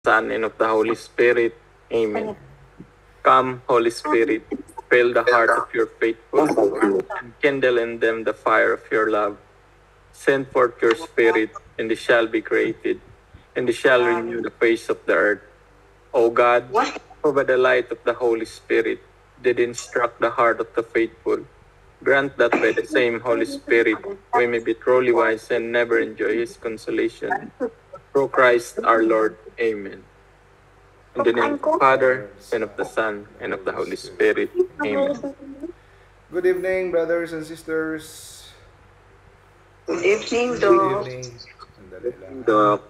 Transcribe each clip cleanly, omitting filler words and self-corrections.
Son, and of the Holy Spirit. Amen. Come, Holy Spirit, fill the heart of your faithful, and kindle in them the fire of your love. Send forth your Spirit, and they shall be created, and they shall renew the face of the earth. O God, who by the light of the Holy Spirit did instruct the heart of the faithful, grant that by the same Holy Spirit we may be truly wise and never enjoy His consolation. Through Christ our Lord. Amen. In the name of the Father, and of the Son, and of the Holy Spirit. Amen. Good evening, brothers and sisters. Good evening, Good Doc. evening. Sandali lang. Doc.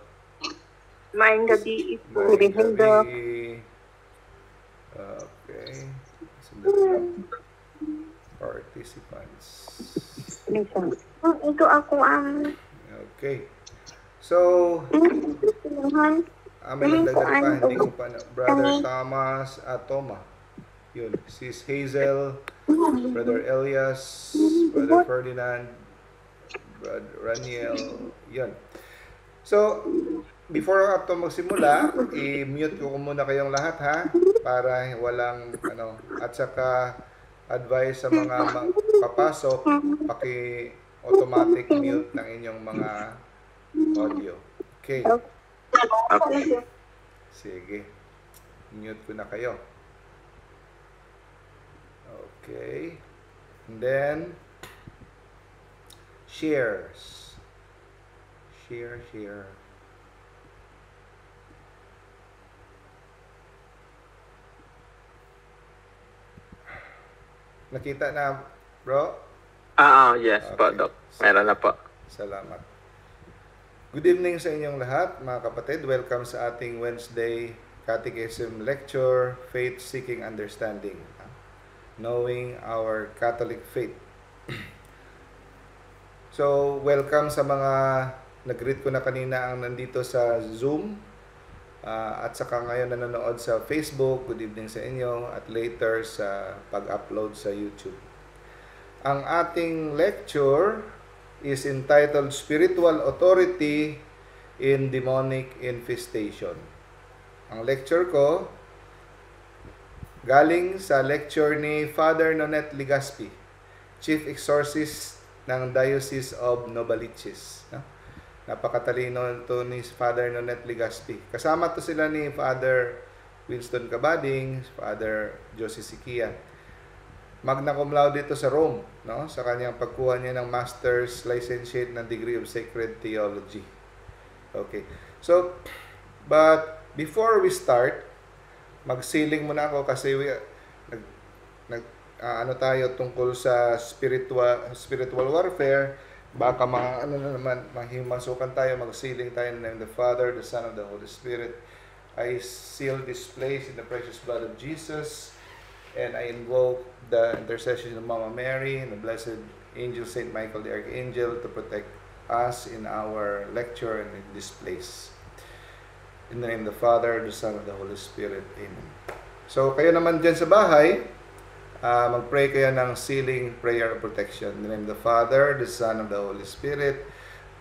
Maayong gabi po. Maayong gabi. Okay. Sandali lang. Participants. Ito ako ang Okay. So, may nagdagdag pa, hindi ko pa na. Brother Thomas Atoma. Yun. Sis Hazel. Brother Elias. Brother Ferdinand. Brother Raniel. Yun. So, before ako magsimula, i-mute ko muna kayong lahat ha. Para walang, at saka advice sa mga papasok, paki-automatic mute ng inyong mga audio. Okay. Okay. Sige. Mute ko na kayo. Okay. And then, shares. Share. Nakita na, bro? Yes po, Okay. Doc. Meron na po. Salamat. Good evening sa inyong lahat, mga kapatid. Welcome sa ating Wednesday Catechism Lecture, Faith Seeking Understanding, Knowing Our Catholic Faith. So, welcome sa mga nag-greet ko na kanina ang nandito sa Zoom at saka ngayon nanonood sa Facebook. Good evening sa inyo at later sa pag-upload sa YouTube. Ang ating lecture is entitled Spiritual Authority in Demonic Infestation. Ang lecture ko galing sa lecture ni Father Nonet Legaspi, Chief Exorcist ng Diocese of Novaliches. Napakatalino ito ni Father Nonet Legaspi. Kasama to sila ni Father Winston Cabading, Father Jose Siquia. Magna cum laude dito sa Rome, sa kanyang pagkuha niya ng Master's Licentiate ng Degree of Sacred Theology. Okay. So, but before we start, magsiling muna ako kasi tayo tungkol sa spiritual warfare. Baka mahimasukan tayo, magsiling tayo in the name of the Father, the Son, and the Holy Spirit. I seal this place in the precious blood of Jesus. And I invoke the intercession of Mama Mary and the blessed angel Saint Michael the Archangel to protect us in our lecture and in this place. In the name of the Father, the Son, and the Holy Spirit. Amen. So, kayo naman dyan sa bahay, mag-pray kayo ng sealing prayer of protection. In the name of the Father, the Son, and the Holy Spirit.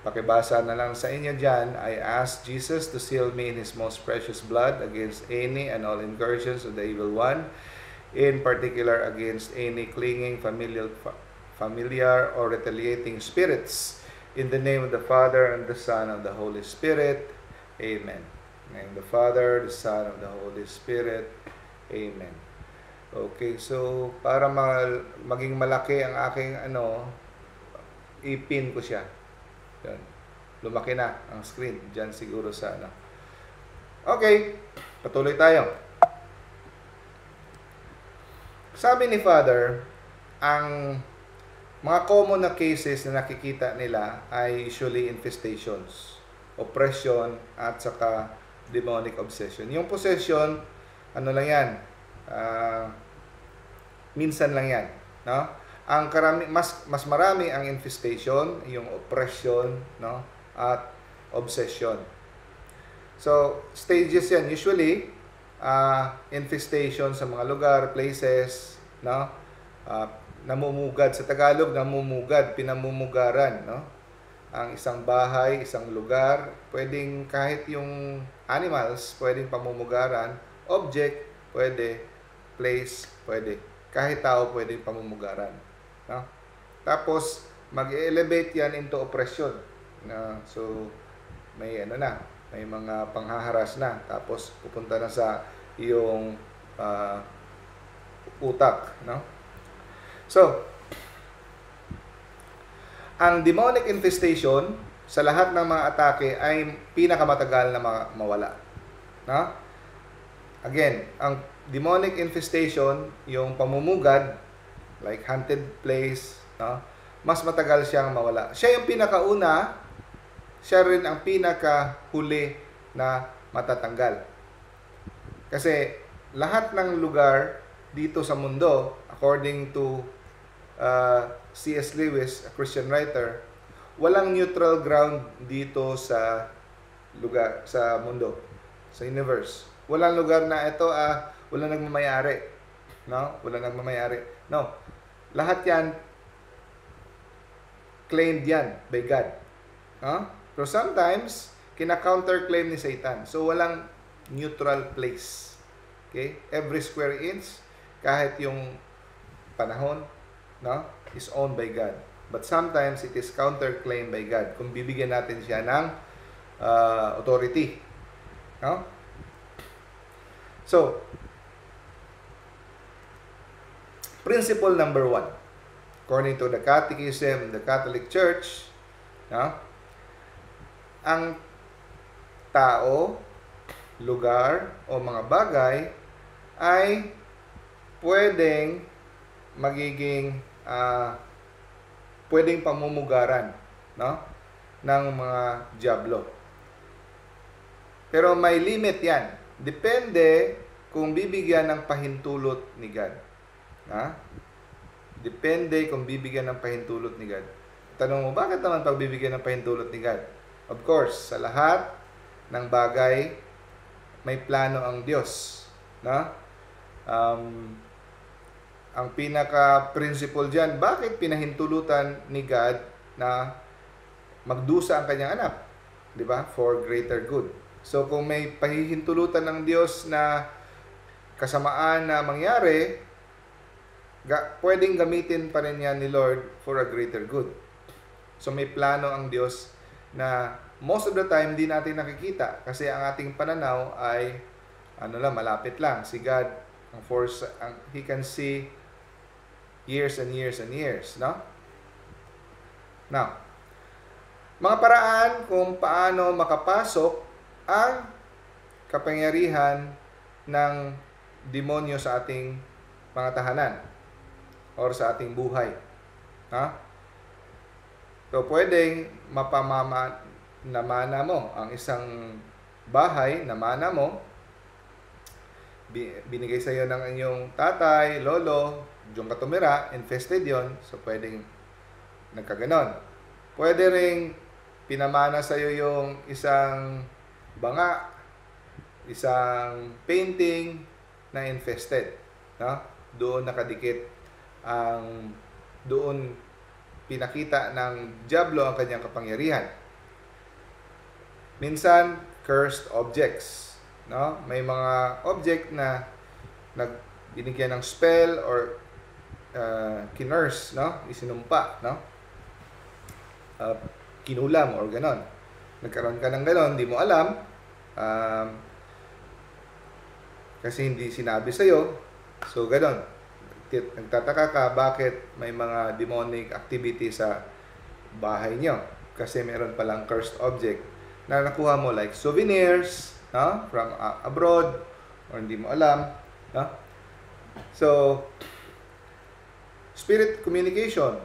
Pakibasa na lang sa inyo dyan. I ask Jesus to seal me in His most precious blood against any and all incursions of the evil one, in particular against any clinging, familiar or retaliating spirits. In the name of the Father, and the Son, and the Holy Spirit. Amen. In the name of the Father, the Son, and the Holy Spirit. Amen. Okay, so para maging malaki ang aking ipin ko siya. Yan. Lumaki na ang screen. Diyan siguro sa Okay, patuloy tayo. Sabi ni Father, ang mga common na cases na nakikita nila ay usually infestations, oppression, at saka demonic obsession. Yung possession, lang yan, minsan lang yan. No? Ang mas marami ang infestation, yung oppression, at obsession. So, stages yan. Usually, infestation sa mga lugar, places, namumugad. Sa Tagalog, namumugad, pinamumugaran, Ang isang bahay, isang lugar, pwedeng kahit yung Animals, pwedeng pamumugaran. Object, pwede. Place, pwede. Kahit tao, pwedeng pamumugaran. No? Tapos, mag-elevate yan into oppression. So, may may mga panghaharas na. Tapos, pupunta na sa iyong utak. No? So, ang demonic infestation sa lahat ng mga atake ay pinakamatagal na mawala. No? Again, ang demonic infestation, yung pamumugad, like haunted place, no? Mas matagal siyang mawala. Siya yung pinakauna, siya rin ang pinakahuli na matatanggal. Kasi lahat ng lugar dito sa mundo, according to C.S. Lewis, a Christian writer, walang neutral ground dito sa lugar, sa mundo, sa universe. Walang lugar na ito, walang nagmamayari. No? Walang nagmamayari. No. Lahat yan, claimed yan by God. No? So sometimes, kina-counterclaim ni Satan. So walang neutral place. Okay? Every square inch, kahit yung panahon, no, is owned by God. But sometimes, it is counterclaimed by God kung bibigyan natin siya ng authority. No? So, principle number 1, according to the Catechism, the Catholic Church, no, ang tao, lugar, o mga bagay ay pwedeng magiging pwedeng pamumugaran, no, ng mga diablo. Pero may limit yan. Depende kung bibigyan ng pahintulot ni God. Depende kung bibigyan ng pahintulot ni God. Tanong mo, bakit naman pagbibigyan ng pahintulot ni God? Of course, sa lahat ng bagay, may plano ang Diyos. Ang pinaka-principle dyan, bakit pinahintulutan ni God na magdusa ang kanyang anak? Diba? For greater good. So, kung may pahihintulutan ng Diyos na kasamaan na mangyari, pwedeng gamitin pa rin yan ni Lord for a greater good. So, may plano ang Diyos na most of the time, di natin nakikita. Kasi ang ating pananaw ay, malapit lang. Si God, He can see years and years and years, no? Now, mga paraan kung paano makapasok ang kapangyarihan ng demonyo sa ating mga tahanan or sa ating buhay. So, pwedeng namana mo ang isang bahay, namana mo, binigay sa iyo ng inyong tatay, lolo, diyon ka tumira, infested yon, so pwedeng nagkaganon. Pwede ring pinamana sa iyo yung isang banga, isang painting na infested, no? Doon nakadikit doon pinakita ng diablo ang kanyang kapangyarihan. Minsan cursed objects, no? May mga object na binigyan ng spell or kinurse, no? Isinumpa, no? Kinulam or ganon. Nagkaroon ka ng ganon, hindi mo alam, kasi hindi sinabi sa'yo. So, ganon. Nagtataka ka bakit may mga demonic activity sa bahay nyo. Kasi meron palang cursed object na nakuha mo like souvenirs, no? From abroad, or hindi mo alam. No? So, spirit communication.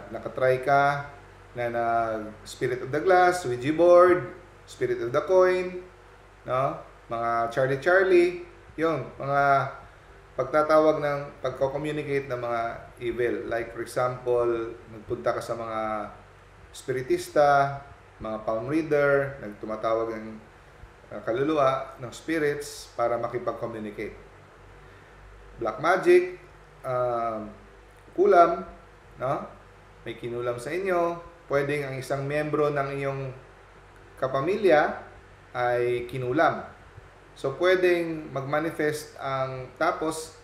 Nakatry ka na Spirit of the Glass, Ouija board, Spirit of the Coin, no? Mga Charlie, yung mga pagtatawag ng pagko-communicate ng mga evil. Like for example, nagpunta ka sa mga spiritista, mga palm reader, nagtumatawag ng kaluluwa ng spirits para makipag-communicate. Black magic, kulam, no? May kinulam sa inyo. Pwedeng ang isang membro ng iyong kapamilya ay kinulam. So, pwedeng mag-manifest tapos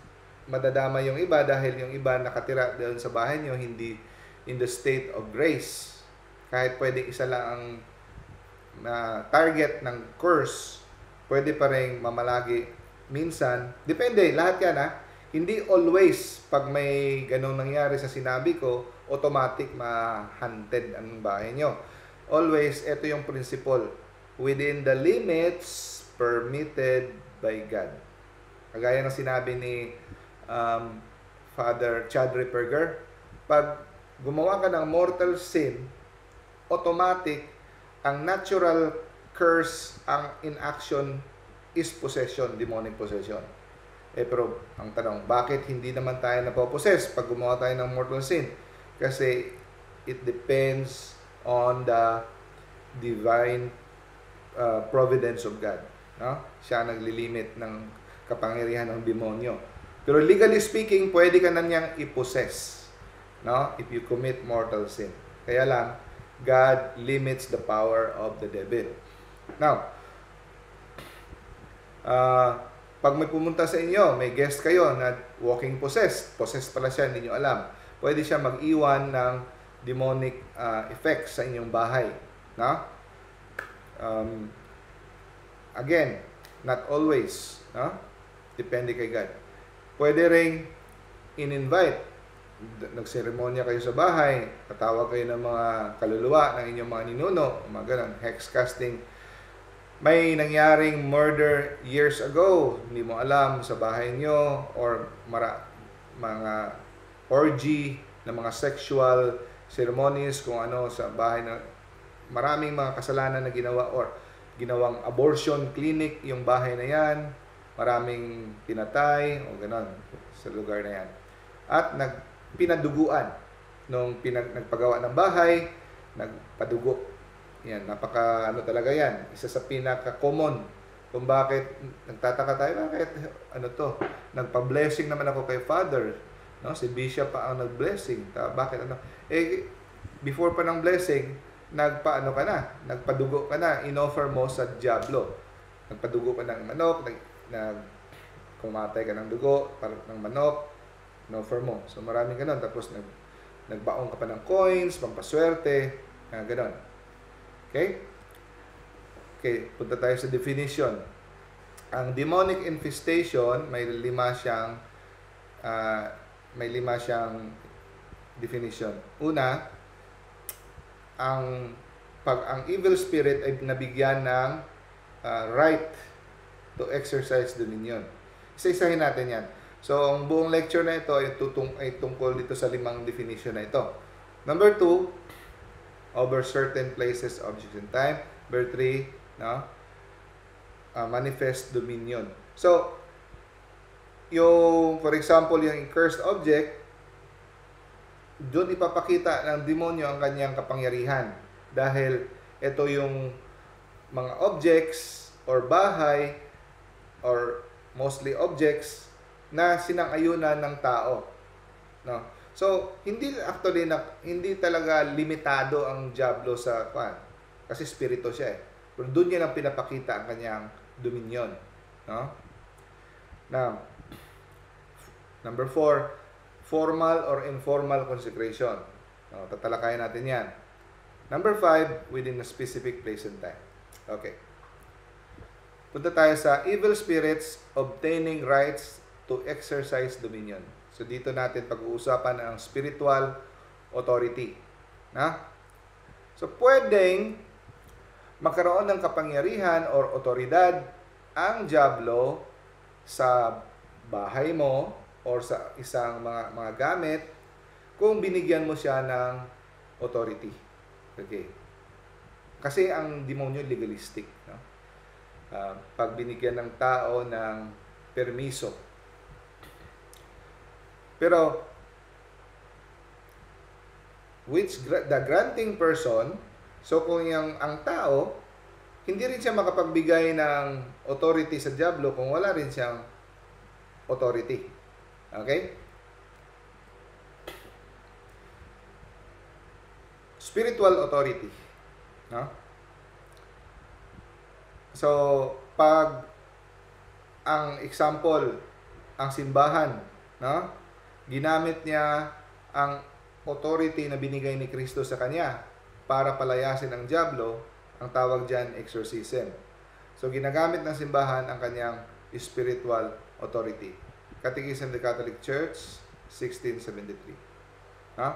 madadama yung iba dahil yung iba nakatira doon sa bahay nyo, hindi in the state of grace. Kahit pwedeng isa lang ang target ng curse, pwede pa rin mamalagi minsan. Depende, lahat yan Hindi always, pag may ganong nangyari sa sinabi ko, automatic ma-hunted ang bahay nyo. Always, ito yung principle. Within the limits permitted by God. Kagaya ng sinabi ni Father Chad Ripperger, pag gumawa ka ng mortal sin, automatic, ang natural curse, ang inaction is possession, demonic possession. Pero ang tanong, bakit hindi naman tayo napopossess pag gumawa tayo ng mortal sin? Kasi it depends on the divine providence of God. No? Siya naglilimit ng kapangyarihan ng demonyo. Pero legally speaking, pwede ka na niyang i-possess, no? If you commit mortal sin. Kaya lang, God limits the power of the devil. Now, pag may pumunta sa inyo, may guest kayo na walking possessed pala siya, hindi nyo alam. Pwede siya mag-iwan ng demonic effects sa inyong bahay. No? Again, not always. No? Depende kay God. Pwede ring in-invite. Nagseremonya kayo sa bahay, tatawag kayo ng mga kaluluwa ng inyong mga ninuno, mga ganun, hex casting. May nangyaring murder years ago, hindi mo alam sa bahay nyo, or mga orgy na mga sexual ceremonies, kung ano sa bahay na maraming mga kasalanan na ginawa, or ginawang abortion clinic yung bahay na yan, maraming pinatay, o ganun, sa lugar na yan. At pinaduguan nung nagpagawa ng bahay, nagpadugo. Yan, talaga yan. Isa sa pinaka-common kung bakit nagtataka tayo, bakit nagpa-blessing naman ako kay Father, no? Si Bishop pa ang nag-blessing. Bakit before pa ng blessing, nagpadugo ka na, in-offer mo sa diablo. Nagpadugo ka ng manok, kumatay ka ng dugo ng manok, in-offer mo. So maraming ganun. Tapos nagbaong ka pa ng coins, pampaswerte, ganun. Okay? Okay, punta tayo sa definition. Ang demonic infestation, may lima siyang definition. Una, ang evil spirit ay nabigyan ng right to exercise dominion. Isa-isahin natin yan. So, ang buong lecture na ito ay tungkol dito sa 5 definition na ito. Number 2, over certain places, objects, and time. Number 3, manifest dominion. So, for example, yung cursed object, doon ipapakita ng demonyo ang kanyang kapangyarihan. Dahil ito yung mga objects or bahay or mostly objects na sinang-ayunan ng tao, no? So hindi talaga limitado ang diablo sa kasi spirito siya pero doon niya lang pinapakita ang kanyang dominion, no? Now, number 4, formal or informal consecration. No, tatalakayin natin 'yan. Number 5, within a specific place and time. Okay. Punta tayo sa evil spirits obtaining rights to exercise dominion. So dito natin pag-uusapan ang spiritual authority. So pwedeng magkaroon ng kapangyarihan or otoridad ang diablo sa bahay mo or sa isang mga gamit kung binigyan mo siya ng authority. Okay. Kasi ang demonyo legalistic, no? Pag binigyan ng tao ng permiso. Pero the granting person, so kung ang tao, hindi rin siya makapagbigay ng authority sa diablo kung wala rin siyang authority. Okay? Spiritual authority. No? So, pag ang example, ang simbahan, no? Ginamit niya ang authority na binigay ni Kristo sa kanya para palayasin ang diablo, ang tawag diyan exorcism. So, ginagamit ng simbahan ang kanyang spiritual authority. Catechism of the Catholic Church, 1673. Ha?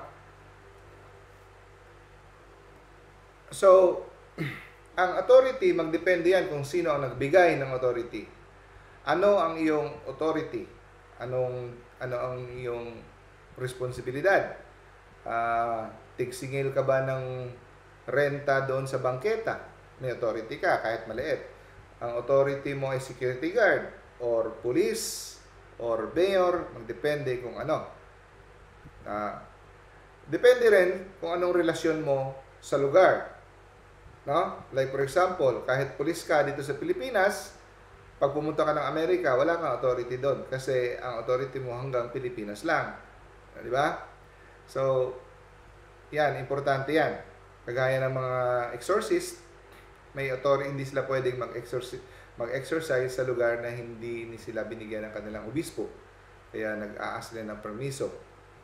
So, ang authority, magdepende yan kung sino ang nagbigay ng authority. Ano ang iyong authority? Ano ang iyong responsibilidad? Tigsingil ka ba ng renta doon sa bangketa? May authority ka, kahit maliit. Ang authority mo ay security guard, or police, or mayor, magdepende kung ano. Depende rin kung anong relasyon mo sa lugar. No? Like for example, kahit police ka dito sa Pilipinas, pag pumunta ka ng Amerika, wala kang authority doon kasi ang authority mo hanggang Pilipinas lang. Di ba? So, yan, importante yan. Kagaya ng mga exorcist, may authority, hindi sila pwedeng mag-exercise sa lugar na hindi sila binigyan ng kanilang obispo. Kaya nag-aas sila ng permiso.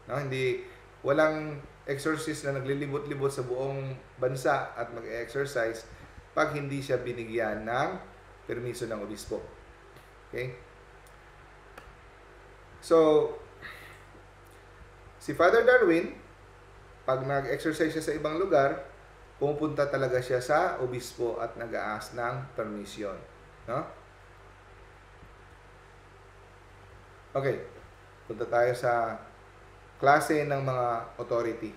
No? Walang exorcist na naglilibot-libot sa buong bansa at mag-exercise pag hindi siya binigyan ng permiso ng obispo. Okay? So, si Father Darwin, pag nag-exercise siya sa ibang lugar, pumupunta talaga siya sa obispo at nag-aas ng permission. No? Okay. Punta tayo sa klase ng mga authority.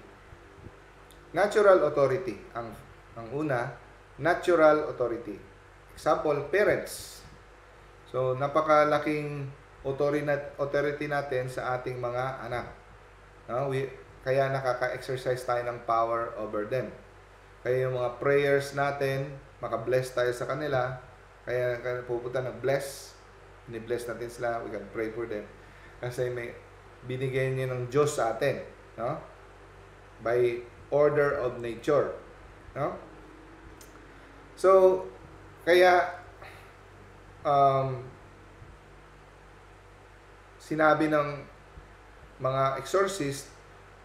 Natural authority. Ang una, natural authority. Example, parents. So, napakalaking authority natin sa ating mga anak. No? Kaya nakaka-exercise tayo ng power over them. Kaya yung mga prayers natin, maka-bless tayo sa kanila. Kaya pupunta nag-bless. Ni-bless natin sila. We can pray for them. Kasi may binigay niya ng Diyos sa atin. No? By order of nature. No? So, kaya sinabi ng mga exorcist,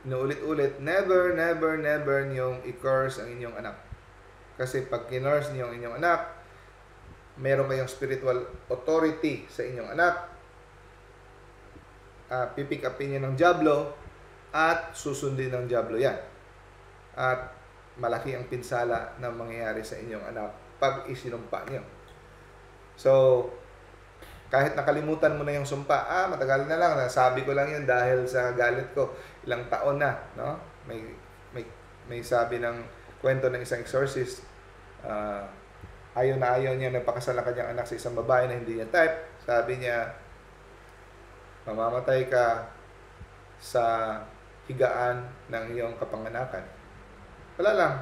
inuulit-ulit, never niyong i-curse ang inyong anak. Kasi pag kinurse niyo ang inyong anak, meron kayong spiritual authority sa inyong anak, pipick upin niya ng diablo, at susundin ng diablo yan. At malaki ang pinsala na mangyayari sa inyong anak pag isinumpa niyo. So, kahit nakalimutan mo na yung sumpa, matagal na lang, nasabi ko lang yun dahil sa galit ko, ilang taon na, no? May sabi ng kwento ng isang exorcist, ayaw niya nagpakasal ang kanyang anak sa isang babae na hindi niya type. Sabi niya, mamamatay ka sa higaan ng iyong kapanganakan. Wala lang.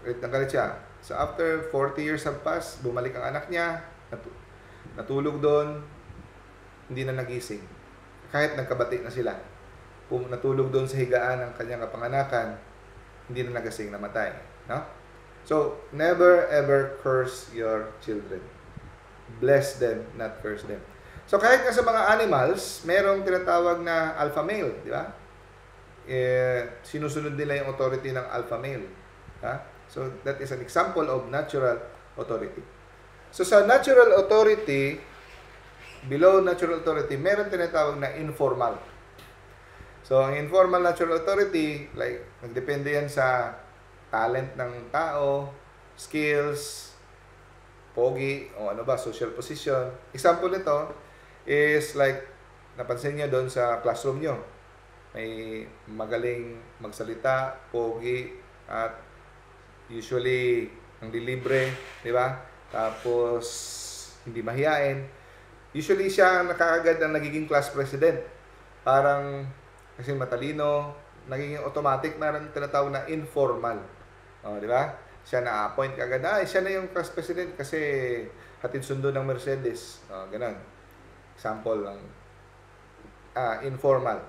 Galit na galit siya. So after 40 years have passed, bumalik ang anak niya, natulog doon, hindi na nagising. Kahit nagkabati na sila. Natulog doon sa higaan ng kanyang kapanganakan, hindi na nagising, namatay. No? So, never ever curse your children. Bless them, not curse them. So, kahit nga sa mga animals, merong tinatawag na alpha male, di ba? Sinusunod nila yung authority ng alpha male. Ha? So, that is an example of natural authority. So, sa natural authority, below natural authority, meron tinatawag na informal. So, ang informal natural authority, like, nagdepende yan sa talent ng tao, skills, pogi, o ano ba, social position. Example nito is like, napansin niyo doon sa classroom niyo. May magaling magsalita, pogi, at usually, ang dilibre, di ba? Tapos, hindi mahiyain. Usually, siya nakakagad ang nagiging class president. Parang, kasi matalino, nagiging automatic na rin tinatawag na informal. O, di ba? Siya na-appoint kagad. Siya na yung class president kasi hatid sundo ng Mercedes. O, ganun. Example lang. Informal.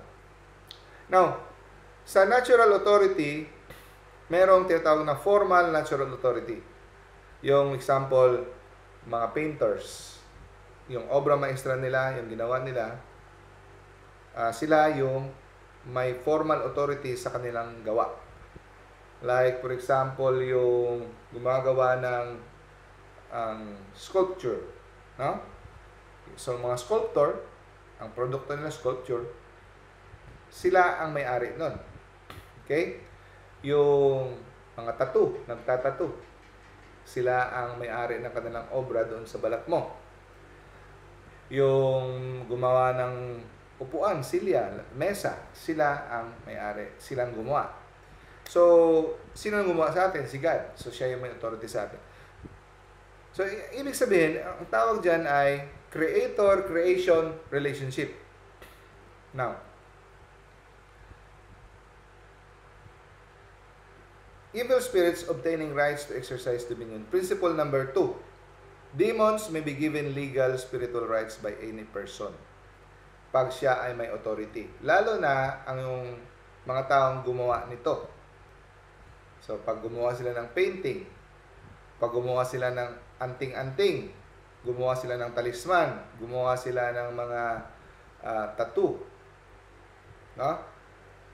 Now, sa natural authority, merong tinatawag na formal natural authority. Yung example, mga painters, yung obra maestra nila, yung ginawa nila, sila yung may formal authority sa kanilang gawa. Like, for example, yung gumagawa ng sculpture, no? So, mga sculptor, ang produkto nila sculpture, sila ang may-ari nun. Okay? Yung mga tattoo, nagtatattoo, sila ang may-ari ng kanilang obra doon sa balat mo. Yung gumawa ng upuan, silya, mesa, sila ang may-ari, silang gumawa. So, sino ang gumawa sa atin? Si God. So, siya yung may authority sa atin. So, ibig sabihin, ang tawag dyan ay creator-creation relationship. Now, evil spirits obtaining rights to exercise dominion. Principle number 2. Demons may be given legal spiritual rights by any person pag siya ay may authority. Lalo na ang yung mga taong gumawa nito. So, pag gumawa sila ng painting, pag gumawa sila ng anting-anting, gumawa sila ng talisman, gumawa sila ng mga tattoo. No?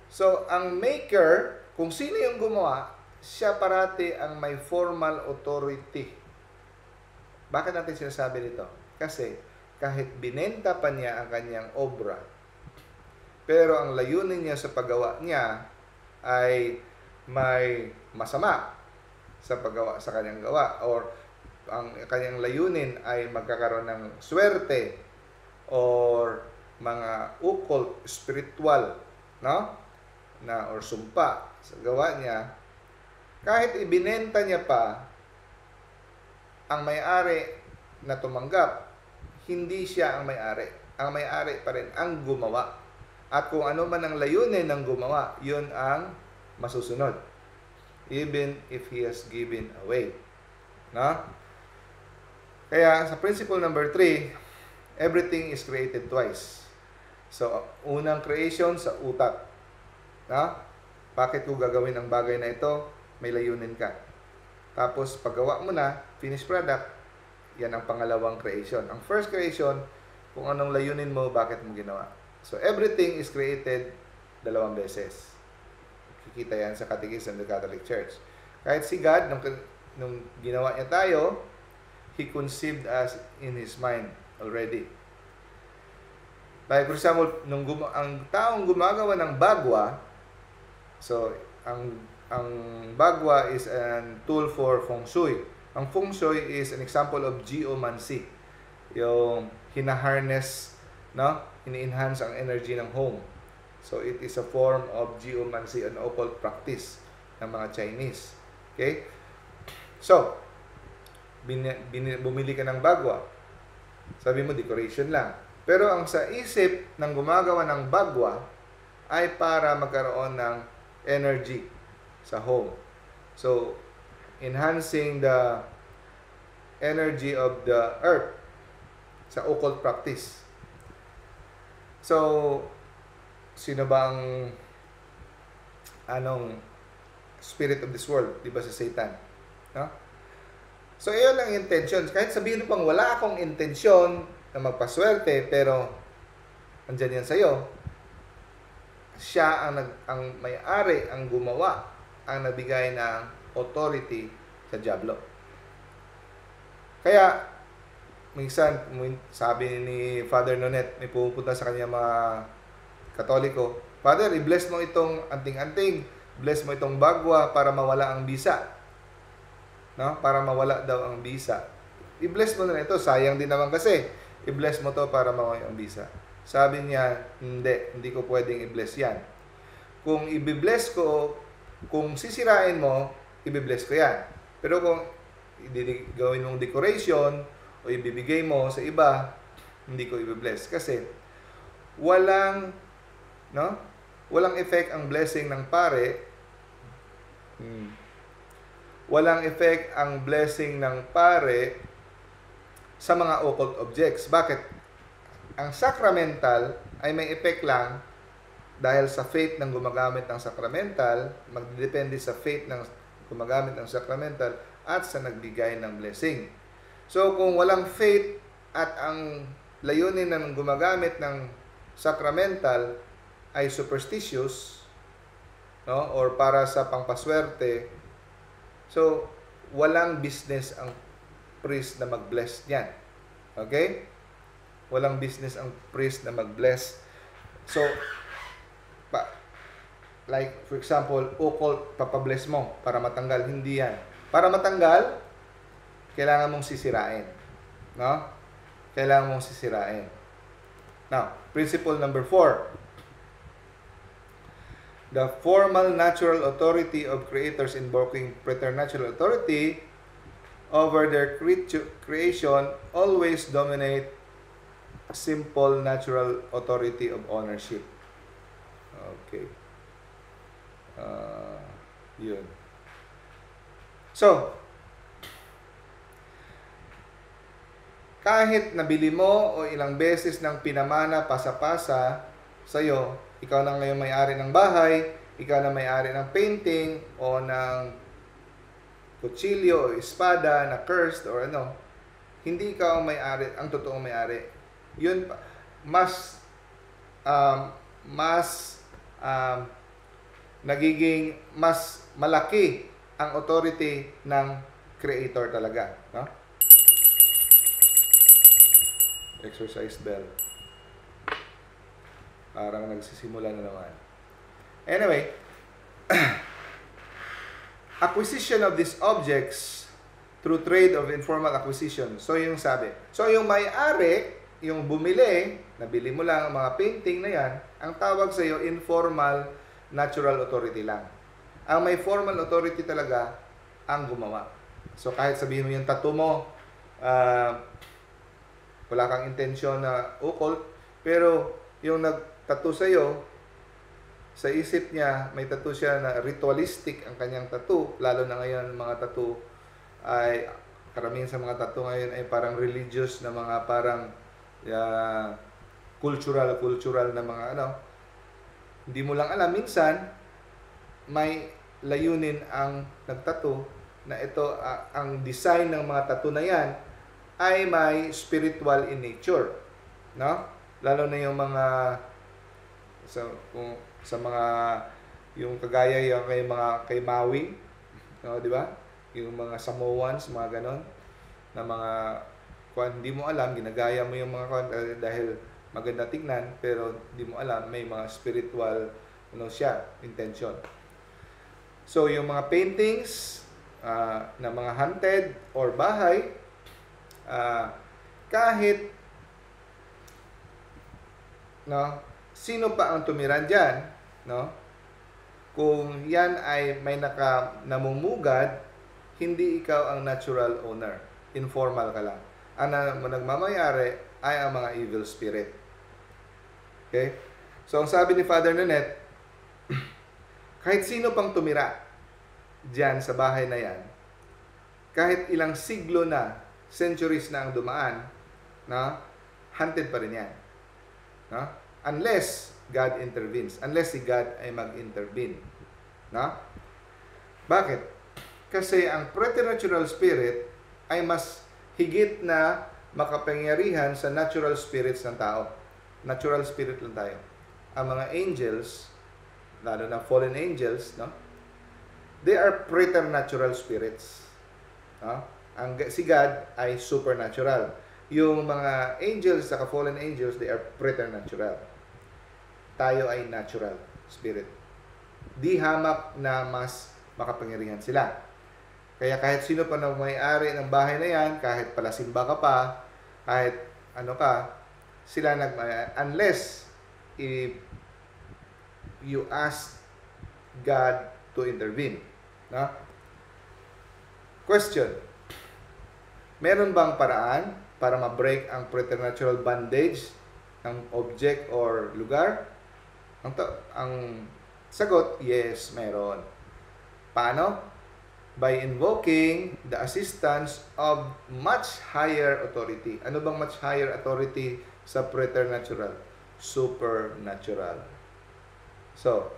So, ang maker, kung sino yung gumawa, siya parati ang may formal authority. Bakit natin sinasabi nito? Kasi kahit binenta pa niya ang kanyang obra, pero ang layunin niya sa paggawa niya ay may masama sa paggawa sa kanyang gawa, or ang kanyang layunin ay magkakaroon ng swerte or mga occult, spiritual, no? Or sumpa sa gawa niya, kahit ibinenta niya pa, ang may-ari na tumanggap, hindi siya ang may-ari. Ang may-ari pa rin ang gumawa. At kung ano man ang layunin ng gumawa, yun ang masusunod. Even if he has given away. No? Kaya sa principle number 3, everything is created twice. So, unang creation sa utak. No? Bakit ko gagawin ang bagay na ito? May layunin ka. Tapos, paggawa mo na, finished product, yan ang pangalawang creation. Ang first creation, kung anong layunin mo, bakit mo ginawa. So, everything is created dalawang beses. Kikita yan sa Catechism of the Catholic Church. Kahit si God, nung ginawa niya tayo, He conceived us in His mind already. Like, for example, ang taong gumagawa ng bagwa, so, ang bagwa is a tool for feng shui. Ang feng shui is an example of geomancy. Yung hina-harness, no? Ini-enhance ang energy ng home. So, it is a form of geomancy, an occult practice ng mga Chinese. Okay? So, bumili ka ng bagwa. Sabi mo, decoration lang. Pero ang sa isip ng gumagawa ng bagwa ay para magkaroon ng energy sa home. So, enhancing the energy of the earth sa occult practice. So, sino ba ang spirit of this world? Di ba si Satan? No? So, iyon ang intention. Kahit sabihin pang wala akong intensyon na magpaswerte, pero andyan yan sa'yo, siya ang may-ari, ang gumawa, ang nabigay ng authority sa dyablo. Kaya, minsan, sabi ni Father Nonet, may pupunta sa kanya mga Katoliko, Father, i-bless mo itong anting-anting, bless mo itong bagwa para mawala ang bisa. No? Para mawala daw ang bisa. I-bless mo na ito, sayang din naman kasi. I-bless mo to para mawala ang bisa. Sabi niya, hindi ko pwedeng i-bless yan. Kung i-bless ko, kung sisirain mo, i-bless ko yan. Pero kung gawin mong decoration o ibibigay mo sa iba, hindi ko i-bless. Kasi walang effect ang blessing ng pare. Walang effect ang blessing ng pare sa mga occult objects. Bakit? Ang sacramental ay may effect lang dahil sa faith ng gumagamit ng sacramental, magdedepende sa faith ng gumagamit ng sacramental at sa nagbigay ng blessing. So, kung walang faith at ang layunin ng gumagamit ng sacramental ay superstitious, no? Or para sa pangpaswerte, so, walang business ang priest na mag-bless niyan. Okay? Walang business ang priest na mag-bless. So, like, for example, occult, papabless mo para matanggal. Hindi yan. Para matanggal, kailangan mong sisirain. No? Kailangan mong sisirain. Now, principle number 4. The formal natural authority of creators invoking preternatural authority over their creation always dominate simple natural authority of ownership. Okay. Yun. So, kahit nabili mo o ilang beses ng pinamana pasa-pasa sa'yo, ikaw na ngayon may-ari ng bahay, ikaw na may-ari ng painting o ng kutsilyo o espada na cursed or ano, hindi ikaw ang may-ari, ang totoong may-ari. Yun, mas nagiging mas malaki ang authority ng creator talaga, no? Exercise bell. Parang nagsisimula na naman. Anyway, acquisition of these objects through trade of informal acquisition. So yung sabi. So yung may-ari, yung bumili, nabili mo lang ang mga painting na yan, ang tawag sa iyo informal natural authority lang. Ang may formal authority talaga ang gumawa. So kahit sabihin mo yung tattoo mo, wala kang intensyon na occult, pero yung nag-tattoo sa'yo, sa isip niya, may tattoo siya na ritualistic ang kanyang tattoo, lalo na ngayon mga tattoo ay, karamihan sa mga tattoo ngayon ay parang religious na mga parang cultural na mga ano. Hindi mo lang alam, minsan may layunin ang nagtattoo na ito, ang design ng mga tattoo na yan ay may spiritual in nature, no? Lalo na yung mga sa mga yung kagaya yung kay Maui, no, di ba? Yung mga Samoans, mga ganon na mga hindi mo alam, ginagaya mo yung mga dahil maganda tingnan, pero hindi mo alam may mga spiritual siya, intention. So yung mga paintings na mga haunted or bahay, kahit sino pa ang tumira dyan, kung yan ay may namumugad, hindi ikaw ang natural owner. Informal ka lang. Ang nagmamayari ay ang mga evil spirit. Okay? So, ang sabi ni Father Nanette, kahit sino pang tumira dyan sa bahay na yan, kahit ilang siglo na, centuries na ang dumaan, haunted pa rin yan. Unless God intervenes. Unless si God ay mag-intervene. Bakit? Kasi ang preternatural spirit ay mas higit na makapangyarihan sa natural spirits ng tao. Natural spirit lang tayo. Ang mga angels, lalo na fallen angels, they are preternatural spirits. Si God ay supernatural. Yung mga angels, saka fallen angels, they are preternatural. Tayo ay natural spirit. Di hamak na mas makapangyarihan sila. Kaya kahit sino pa na may-ari ng bahay na yan, kahit palasimba ka pa, kahit ano ka, sila unless you ask God to intervene. Question. Meron bang paraan para ma-break ang preternatural bondage ng object or lugar? Ang sagot, yes, meron. Paano? By invoking the assistance of much higher authority. Ano bang much higher authority sa preternatural? Supernatural. So,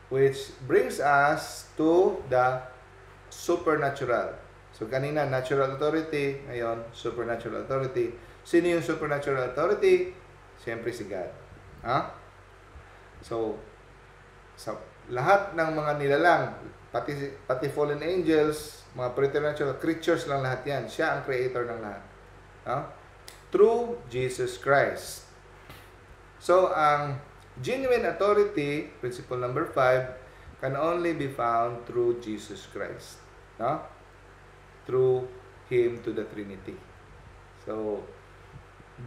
which brings us to the supernatural. So, kanina, natural authority. Ngayon, supernatural authority. Sino yung supernatural authority? Siyempre si God. Ha? So, sa lahat ng mga nilalang, pati fallen angels, mga preternatural creatures lang lahat yan. Siya ang creator ng lahat. Ha? Through Jesus Christ. So, ang genuine authority, principle number 5, can only be found through Jesus Christ. No? Through Him to the Trinity. So,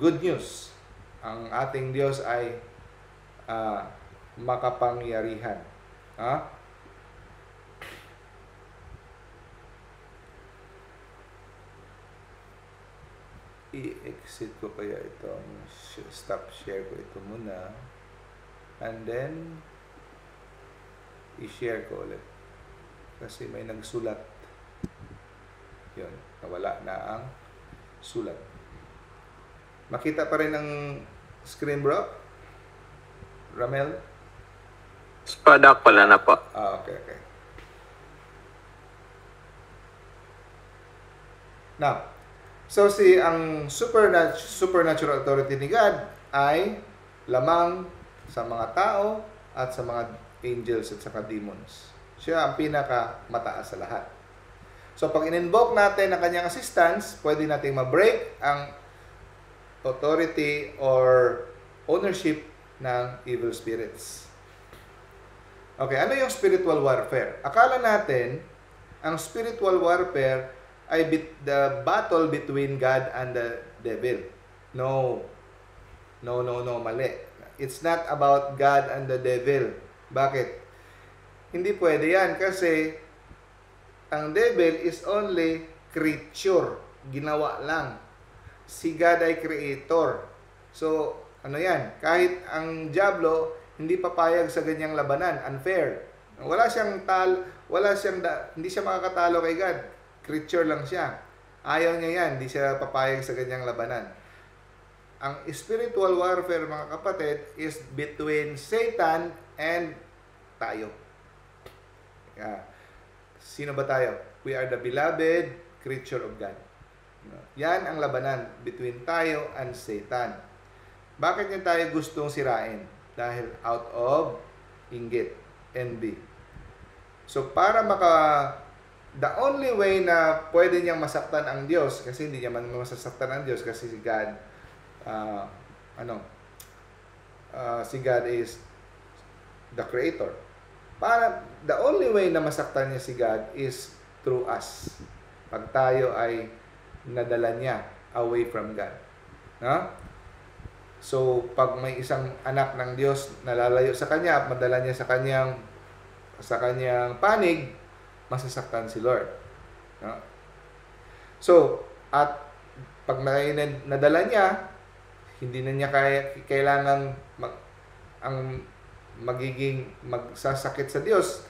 good news. Ang ating Diyos ay makapangyarihan. Ha? I-exit ko kaya itong stop share ko ito muna. And then, i-share ko ulit. Kasi may nagsulat. Yun, nawala na ang sulat. Makita pa rin ang screen, bro? Ramel? Spadak wala na po. Okay. Now, so ang supernatural authority ni God ay lamang sa mga tao at sa mga angels at saka demons. Siya ang pinakamataas sa lahat. So, pag in-invoke natin ang kanyang assistance, pwede nating ma-break ang authority or ownership ng evil spirits. Okay, ano yung spiritual warfare? Akala natin, ang spiritual warfare ay the battle between God and the devil. No, mali. It's not about God and the devil. Bakit? Hindi pwede yan kasi ang devil is only creature. Ginawa lang. Si God ay creator. So, ano yan? Kahit ang diablo, hindi papayag sa ganyang labanan. Unfair. Hindi siya makakatalo kay God. Creature lang siya. Ayaw niya yan. Hindi siya papayag sa ganyang labanan. Ang spiritual warfare, mga kapatid, is between Satan and tayo. Sino ba tayo? We are the beloved creature of God. Yan ang labanan between tayo and Satan. Bakit niya tayo gustong sirain? Dahil out of inggit, envy. So, the only way na pwede niyang masaktan ang Diyos, kasi hindi niya man masasaktan ang Diyos kasi si God, si God is the creator. The only way na masaktan niya si God is through us. Pag tayo ay nadala niya away from God. No? So, pag may isang anak ng Diyos nalalayo sa Kanya at madala niya sa kanyang panig, masasaktan si Lord. No? So, at pag nadala niya, hindi na niya kailangan magsasakit sa Diyos.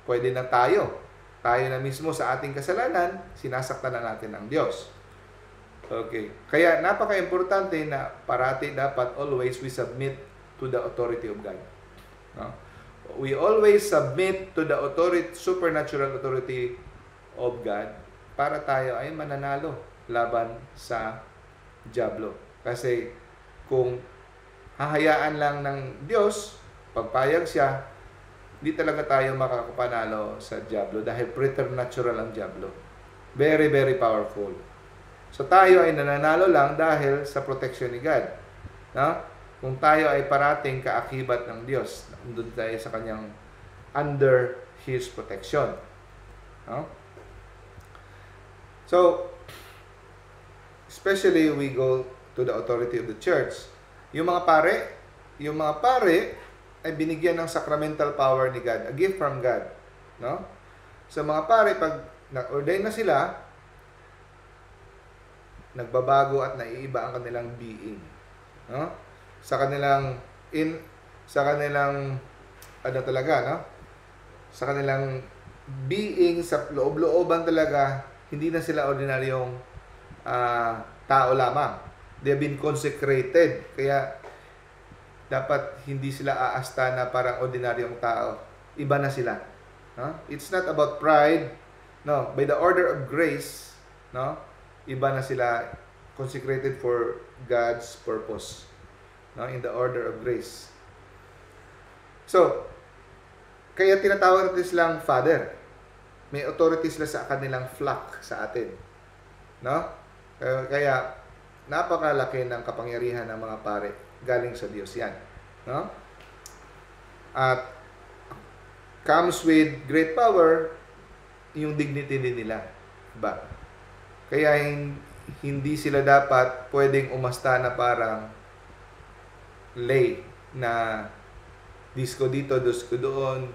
Pwede na tayo na mismo sa ating kasalanan, sinasaktan na natin ang Diyos. Okay. Kaya napaka-importante na parati dapat always we submit to the authority of God. No? We always submit to the supernatural authority of God para tayo ay mananalo laban sa diablo. Kasi kung hahayaan lang ng Diyos, pagpayag siya, di talaga tayo makakapanalo sa diablo dahil preternatural ang diablo. Very, very powerful. So tayo ay nananalo lang dahil sa protection ni God. No? Kung tayo ay parating kaakibat ng Diyos, nandun tayo sa kanyang under His protection. No? So, especially we go to the authority of the church. Yung mga pare ay binigyan ng sacramental power ni God, a gift from God. No? So mga pare, pag na-ordain na sila, nagbabago at naiiba ang kanilang being. No? Sa kanilang being, sa loob-looban talaga, hindi na sila ordinaryong tao lamang. They have been consecrated. Kaya dapat hindi sila aasta na parang ordinaryong tao. Iba na sila. No? It's not about pride. No, by the order of grace, no, iba na sila consecrated for God's purpose. No, in the order of grace. So, kaya tinatawag natin silang father. May authority sila sa kanilang flock sa atin. No? Kaya napakalaki ng kapangyarihan ng mga pare galing sa Diyos yan. No? At comes with great power yung dignity din nila. Diba? Kaya hindi sila dapat pwedeng umasta na parang lay na disco dito, disco doon,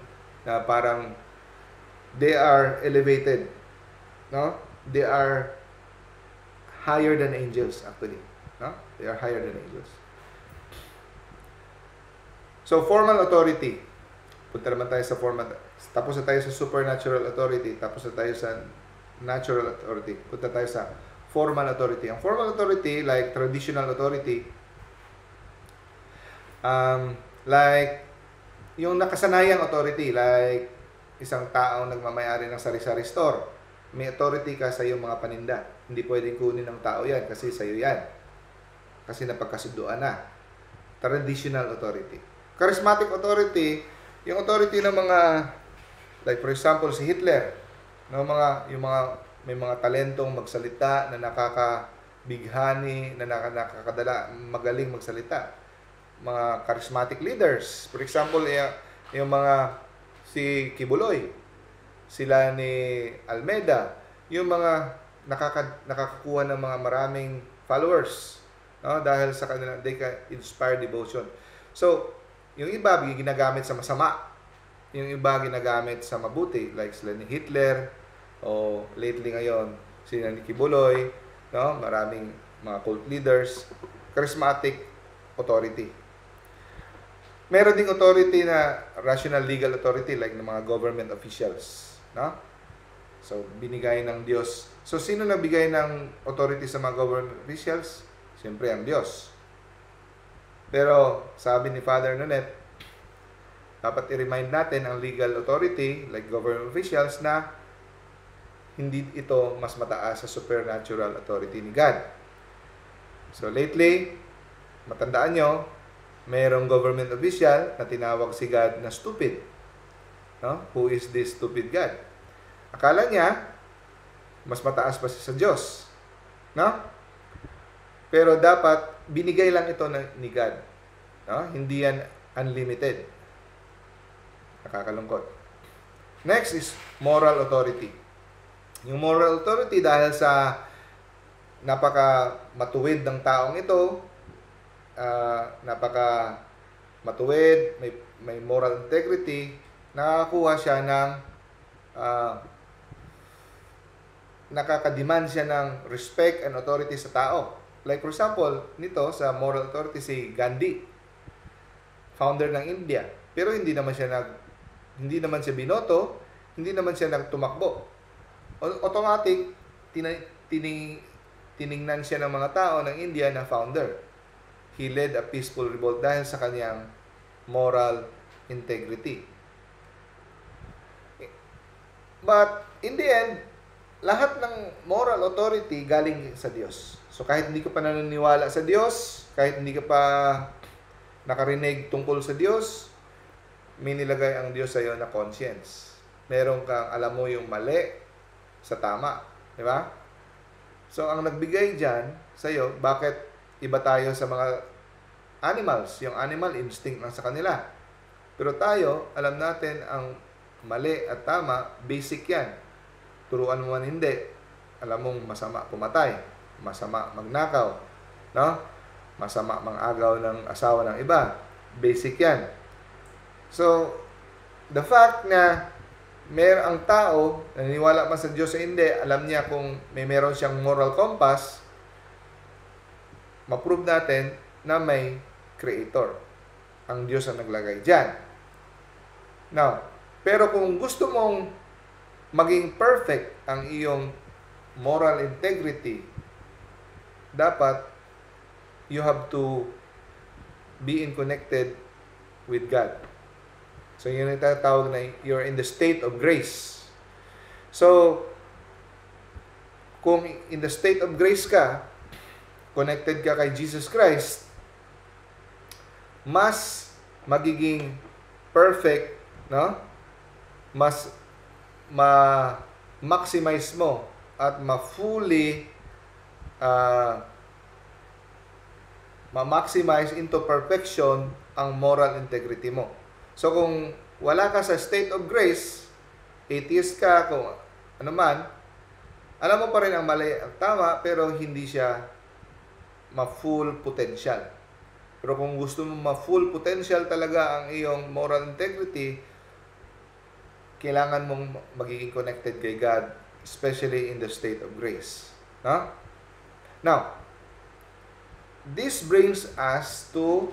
na parang they are elevated. No? They are higher than angels actually. No? They are higher than angels. So, formal authority. Punta naman tayo sa formal. Tapos na tayo sa supernatural authority. Tapos na tayo sa natural authority. Punta tayo sa formal authority. Ang formal authority, like traditional authority, like yung nakasanayang authority, like isang taong nagmamayari ng sari-sari store, may authority ka sa iyong mga paninda. Hindi pwedeng kunin ng tao yan kasi sa iyo yan. Kasi napagkasunduan na. Traditional authority. Charismatic authority, yung authority ng mga, like for example si Hitler, no, may mga talentong magsalita na nakakabighani, na nakakadala, magaling magsalita. Mga charismatic leaders. For example, yung mga si Kibuloy, sila ni Almeida, yung mga nakakakuha ng mga maraming followers, no? Dahil sa kanila, they can inspire devotion. So, yung iba ginagamit sa masama, yung iba ginagamit sa mabuti, like sila ni Hitler, o lately ngayon, sila ni Kibuloy, no? Maraming mga cult leaders, charismatic authority. Meron ding authority na rational legal authority like ng mga government officials, no? So, binigay ng Diyos. So, sino nagbigay ng authority sa mga government officials? Siyempre, ang Diyos. Pero, sabi ni Father Nonet, dapat i-remind natin ang legal authority, like government officials, na hindi ito mas mataas sa supernatural authority ni God. So, lately, matandaan nyo, mayroong government official na tinawag si God na stupid. No? Who is this stupid God? Akala niya, mas mataas pa siya sa Diyos. No? Pero dapat, binigay lang ito ni God. No? Hindi yan unlimited. Nakakalungkot. Next is moral authority. Yung moral authority, dahil sa napaka matuwid ng taong ito, napaka matuwid, may moral integrity, nakakuha siya ng nakaka-demand siya ng respect and authority sa tao. Like for example, nito sa moral authority si Gandhi, founder ng India. Pero hindi naman siya binoto, hindi naman siya nagtumakbo. Automatic tiningnan siya ng mga tao ng India na founder. He led a peaceful revolt dahil sa kanyang moral integrity. But in the end, lahat ng moral authority galing sa Diyos. So kahit hindi ka pa naniniwala sa Diyos, kahit hindi ka pa nakarinig tungkol sa Diyos, may nilagay ang Diyos sa iyo na conscience. Meron kang alam mo yung mali sa tama. Di ba? So ang nagbigay dyan sa iyo, bakit iba tayo sa mga animals? Yung animal, instinct lang sa kanila. Pero tayo, alam natin ang mali at tama, basic yan. Turuan mo man hindi, alam mong masama pumatay, masama magnakaw, no? Masama mangagaw ng asawa ng iba. Basic yan. So, the fact na ang tao, naniniwala man sa Diyos o hindi, alam niya kung meron siyang moral compass, ma-prove natin na may creator. Ang Diyos ang naglagay dyan. Now, pero kung gusto mong maging perfect ang iyong moral integrity, dapat you have to be connected with God. So, yun yung tatawag na you're in the state of grace. So, kung in the state of grace ka, connected ka kay Jesus Christ, mas magiging perfect, no? Mas ma-maximize mo at ma-fully ma-maximize into perfection ang moral integrity mo. So kung wala ka sa state of grace, atheist ka, kung ano man, alam mo pa rin ang mali, ang tama, pero hindi siya ma-full potential. Pero kung gusto mo ma-full potential talaga ang iyong moral integrity, kailangan mong magiging connected kay God, especially in the state of grace. No? Now, this brings us to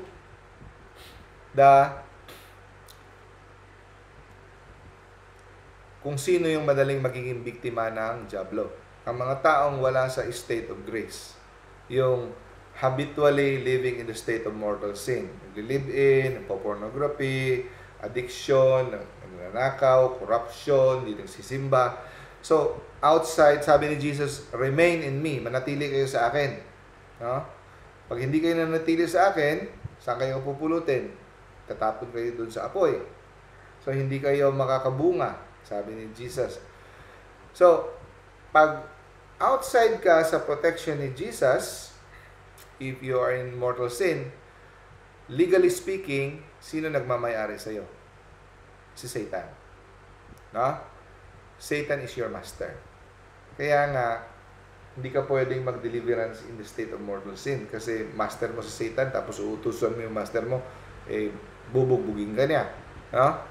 kung sino yung madaling magiging biktima ng dyablo. Ang mga taong wala sa state of grace. Yung habitually living in the state of mortal sin. Nag-live-in, pornography, addiction, nagnanakaw, corruption, hindi nagsisimba. So, outside, sabi ni Jesus, remain in me, manatili kayo sa akin. No? Pag hindi kayo nanatili sa akin, saan kayo pupulutin? Tatapon kayo dun sa apoy. So, hindi kayo makakabunga, sabi ni Jesus. So, pag outside ka sa protection ni Jesus, if you are in mortal sin, legally speaking, sino nagmamayari sa'yo? Si Satan. No? Satan is your master. Kaya nga, hindi ka pwedeng mag-deliverance in the state of mortal sin kasi master mo si Satan tapos uutusan mo yung master mo, bubugbugin ka niya. No?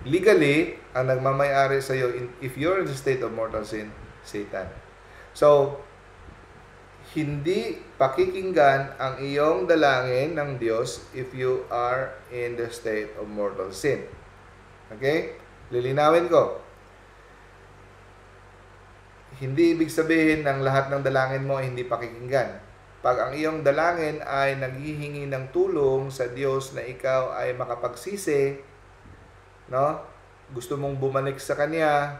Legally, ang nagmamayari sa iyo, if you're in the state of mortal sin, Satan. So, hindi pakikinggan ang iyong dalangin ng Diyos if you are in the state of mortal sin. Okay? Lilinawin ko. Hindi ibig sabihin ng lahat ng dalangin mo ay hindi pakikinggan. Pag ang iyong dalangin ay naghihingi ng tulong sa Diyos na ikaw ay makapagsisi, no? Gusto mong bumalik sa Kanya,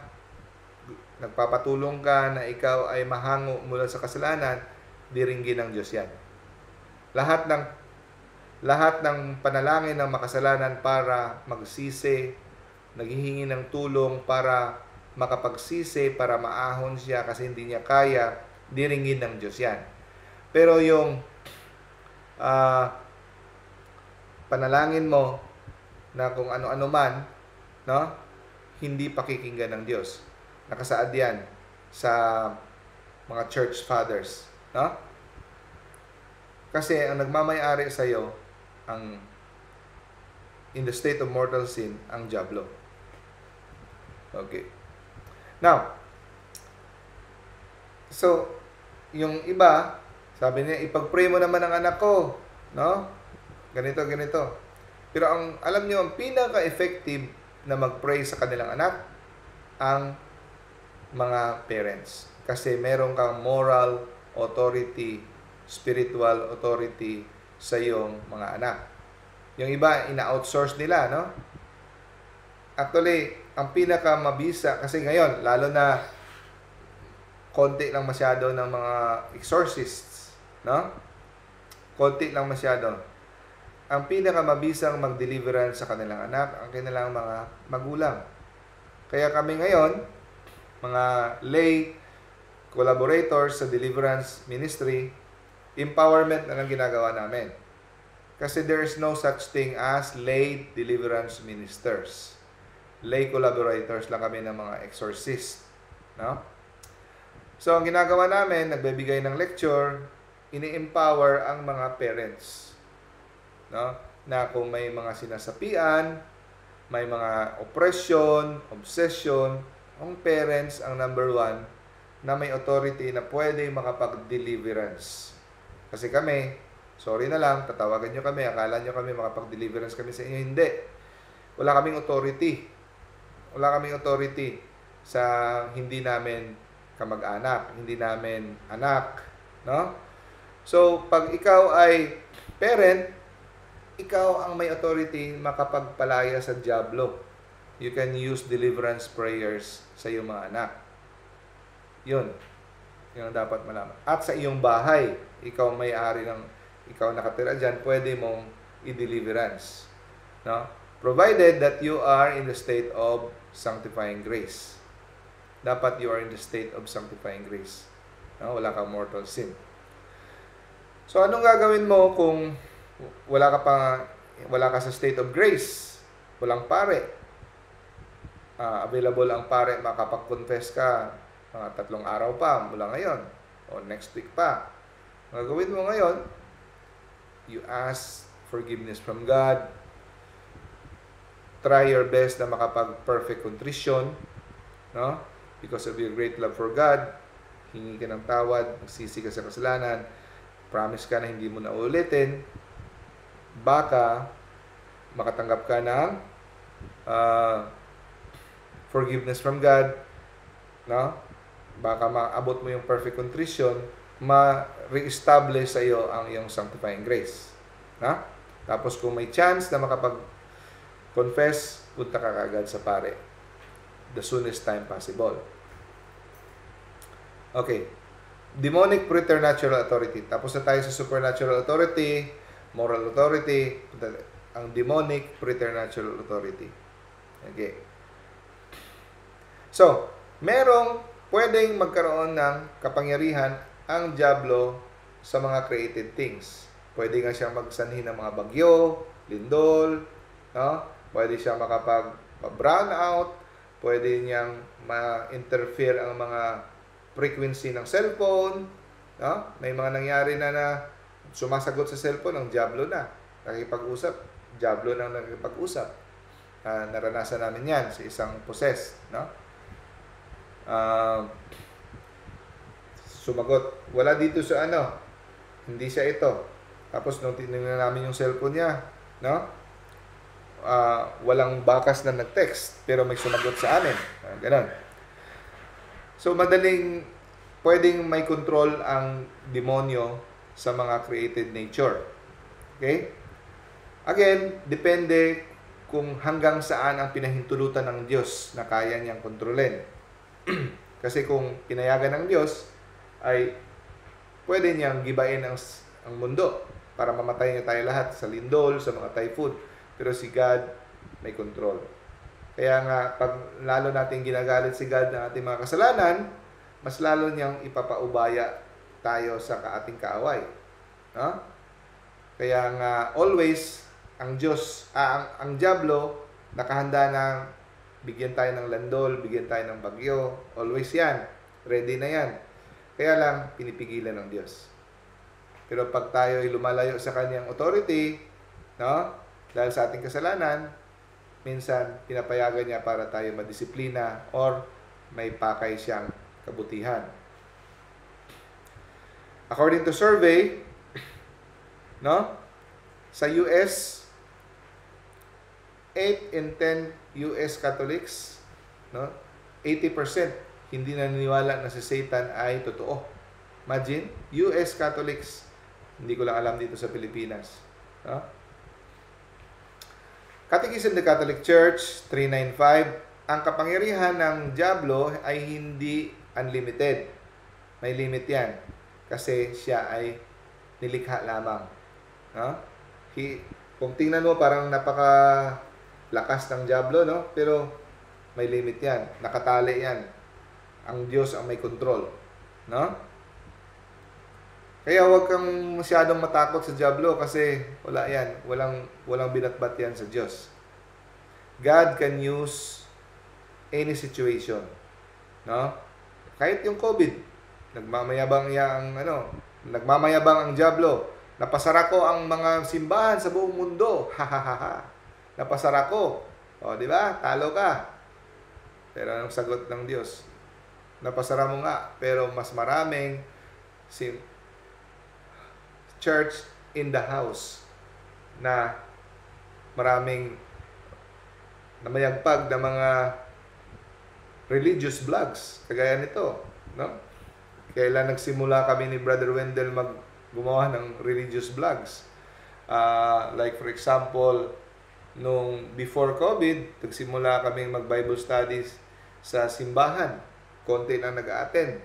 nagpapatulong ka na ikaw ay mahango mula sa kasalanan, diringgin ng Diyos yan. Lahat ng panalangin ng makasalanan para magsisi, naghihingi ng tulong para makapagsisi, para maahon siya kasi hindi niya kaya, diringgin ng Diyos yan. Pero yung panalangin mo na kung ano-ano man, no? Hindi pakikinggan ng Diyos. Nakasaad yan sa mga church fathers, no? Kasi ang nagmamayari sa iyo ang in the state of mortal sin ang dyablo. Okay. Now, so yung iba, sabi niya, ipag-pray mo naman ang anak ko, no? Ganito. Pero alam niyo, ang pinaka-effective na mag-pray sa kanilang anak, ang mga parents. Kasi meron kang moral authority, spiritual authority sa iyong mga anak. Yung iba, ina-outsource nila, no? Actually, ang pinaka-mabisa, kasi ngayon, lalo na konti lang masyado ng mga exorcists, no? Konti lang masyado. Ang pinakamabisang mag-deliverance sa kanilang anak, ang kanilang mga magulang. Kaya kami ngayon, mga lay collaborators sa deliverance ministry, empowerment na lang ginagawa namin. Kasi there is no such thing as lay deliverance ministers. Lay collaborators lang kami ng mga exorcist. No? So, ang ginagawa namin, nagbibigay ng lecture, ini-empower ang mga parents. No? Na kung may mga sinasapian, may mga oppression, obsession, ang parents ang number one na may authority na pwede makapag-deliverance. Kasi kami, sorry na lang, tatawagan nyo kami, akala nyo kami makapag-deliverance kami sa inyo. Hindi. Wala kaming authority. Wala kaming authority sa hindi namin kamag-anak, hindi namin anak. No? So, pag ikaw ay parent, ikaw ang may authority makapagpalaya sa dyablo. You can use deliverance prayers sa iyong mga anak. Yun. Yun ang dapat malaman. At sa iyong bahay, ikaw may-ari ng, ikaw nakatira dyan, pwede mong i-deliverance. No? Provided that you are in the state of sanctifying grace. Dapat you are in the state of sanctifying grace. No? Wala kang mortal sin. So, anong gagawin mo kung wala ka sa state of grace? Walang pare. Available ang pare, makapag-confess ka mga 3 araw pa mula ngayon o next week pa. Ang gagawin mo ngayon, you ask forgiveness from God. Try your best na makapag-perfect contrition, no? Because of your great love for God, hingi ka ng tawad, magsisi ka sa kasalanan, promise ka na hindi mo na ulitin, baka makatanggap ka ng forgiveness from God, no? Baka maabot mo yung perfect contrition, ma-re-establish sa iyo ang iyong sanctifying grace. Na? Tapos kung may chance na makapag-confess, punta ka kagad sa pare. The soonest time possible. Okay. Demonic preternatural authority. Tapos na tayo sa supernatural authority, moral authority, ang demonic preternatural authority. Okay. So, merong pwedeng magkaroon ng kapangyarihan ang diablo sa mga created things. Pwede nga siyang magsanhi ng mga bagyo, lindol, no? Pwede siyang makapag-brown out, pwede niyang ma-interfere ang mga frequency ng cellphone, no? May mga nangyari na sumasagot sa cellphone ang diablo na. Nakikipag-usap, diablo na nakikipag-usap. Naranasan namin yan sa isang possessed, no? Sumagot, wala dito sa hindi siya ito. Tapos nung tinignan namin yung cellphone niya, no? Walang bakas na nag-text, pero may sumagot sa amin. Ganon. So pwedeng may control ang demonyo sa mga created nature. Okay? Again, depende kung hanggang saan ang pinahintulutan ng Diyos na kaya niyang kontrolin. Kasi kung pinayagan ng Diyos, ay pwede niyang gibain ang mundo para mamatay niya tayo lahat sa lindol, sa mga typhoon. Pero si God may control. Kaya nga, pag lalo natin ginagalit si God ng ating mga kasalanan, mas lalo niyang ipapaubaya tayo sa ating kaaway. No? Kaya nga, always, ang Diyos, ang diablo, nakahanda na bigyan tayo ng landol, bigyan tayo ng bagyo. Always yan. Ready na yan. Kaya lang, pinipigilan ng Diyos. Pero pag tayo ay lumalayo sa kanyang authority, no? Dahil sa ating kasalanan, minsan pinapayagan niya para tayo madisiplina or may pakay siyang kabutihan. According to survey, no? Sa US, 8 in 10 US Catholics, no? 80% hindi naniniwala na si Satan ay totoo. Imagine, US Catholics, hindi ko lang alam dito sa Pilipinas. No? Catechism of the Catholic Church 395, ang kapangyarihan ng diablo ay hindi unlimited. May limit yan. Kasi siya ay nilikha lamang. No? Kung tingnan mo, parang napaka-lakas ng diablo, no? Pero may limit yan. Nakatali yan. Ang Diyos ang may control. No? Kaya huwag kang masyadong matakot sa diablo kasi wala yan. Walang binatbat yan sa Diyos. God can use any situation. No? Kahit yung COVID, nagmamayabang ang diablo. Napasara ko ang mga simbahan sa buong mundo. Napasara ko. O, di ba? Talo ka. Pero anong sagot ng Diyos? Napasara mo nga, pero mas maraming church in the house na maraming namayagpag na mga religious blogs kagaya nito, no? Kailan nagsimula kami ni Brother Wendell gumawa ng religious blogs, like for example nung before COVID, nagsimula kami mag-Bible studies sa simbahan, konti na nag-a-attend.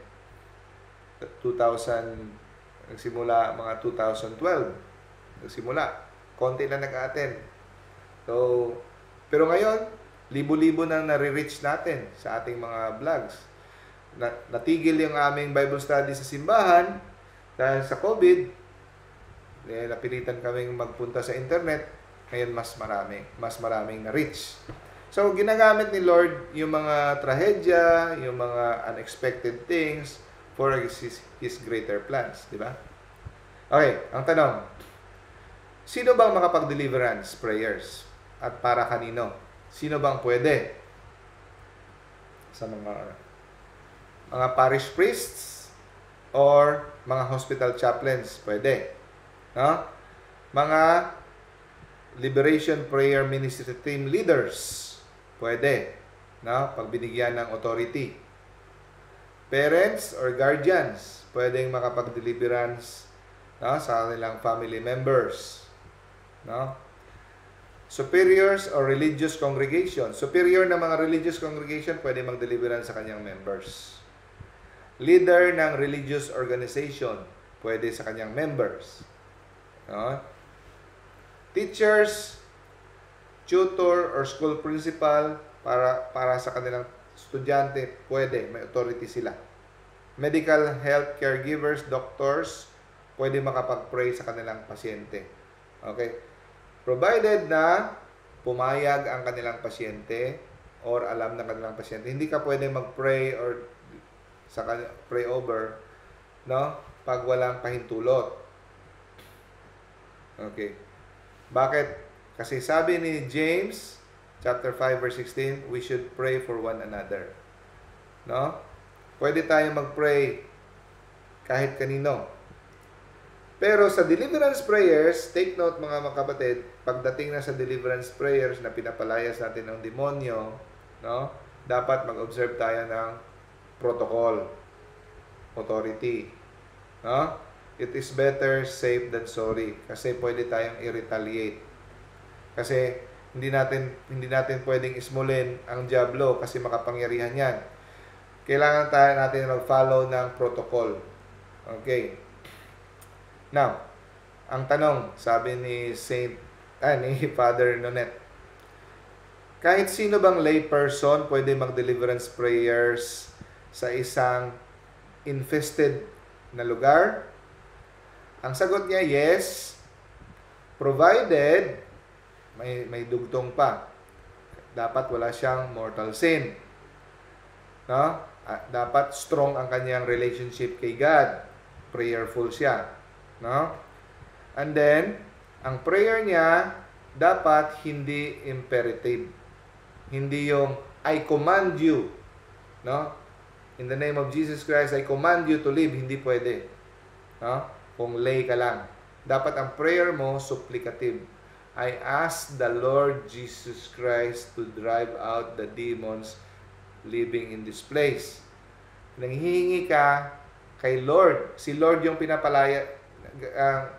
nagsimula mga 2012. Nagsimula. Konti lang nag-attend. So, pero ngayon, libo-libo nang nare-reach natin sa ating mga vlogs. Natigil yung aming Bible study sa simbahan dahil sa COVID. Napilitan kaming magpunta sa internet. Ngayon, mas maraming na-reach. So, ginagamit ni Lord yung mga trahedya, yung mga unexpected things for His greater plans. Di ba? Okay, ang tanong. Sino bang makapag-deliverance prayers? At para kanino? Sino bang pwede? Sa mga parish priests or mga hospital chaplains? Pwede. No? Mga liberation prayer ministry team leaders? Pwede. No? Pag binigyan ng authority. Parents or guardians? Pwedeng makapag-deliverance, no, sa kanilang family members. No? Superiors or religious congregation. Superior na mga religious congregation pwede mag-deliverance sa kanyang members. Leader ng religious organization pwede sa kanyang members. No? Teachers, tutor or school principal para sa kanilang estudyante pwede, may authority sila. Medical health caregivers, doctors pwede makapag-pray sa kanilang pasyente. Okay? Provided na pumayag ang kanilang pasyente or alam ng kanilang pasyente. Hindi ka pwede mag-pray or pray over, no? Pag walang pahintulot. Okay. Bakit? Kasi sabi ni James chapter 5 verse 16, we should pray for one another. No? Pwede tayong mag-pray kahit kanino. Pero sa deliverance prayers, take note mga kapatid, pagdating na sa deliverance prayers na pinapalayas natin ng demonyo, no, dapat mag-observe tayo ng protocol, authority. No? It is better safe than sorry kasi pwede tayong i-retaliate. Kasi hindi natin pwedeng ismulin ang diablo kasi makapangyarihan yan. Kailangan natin mag-follow ng protocol. Okay. Now, ang tanong, sabi ni Father Nonet, kahit sino bang lay person pwede mag-deliverance prayers sa isang infested na lugar? Ang sagot niya, yes, provided may dugtong pa. Dapat wala siyang mortal sin. No? Dapat strong ang kanyang relationship kay God. Prayerful siya. No? And then, ang prayer niya dapat hindi imperative. Hindi yung I command you. No? In the name of Jesus Christ, I command you to live. Hindi pwede. No? Kung lay ka lang. Dapat ang prayer mo supplicative. I ask the Lord Jesus Christ to drive out the demons living in this place. Nanghihingi ka kay Lord. Si Lord yung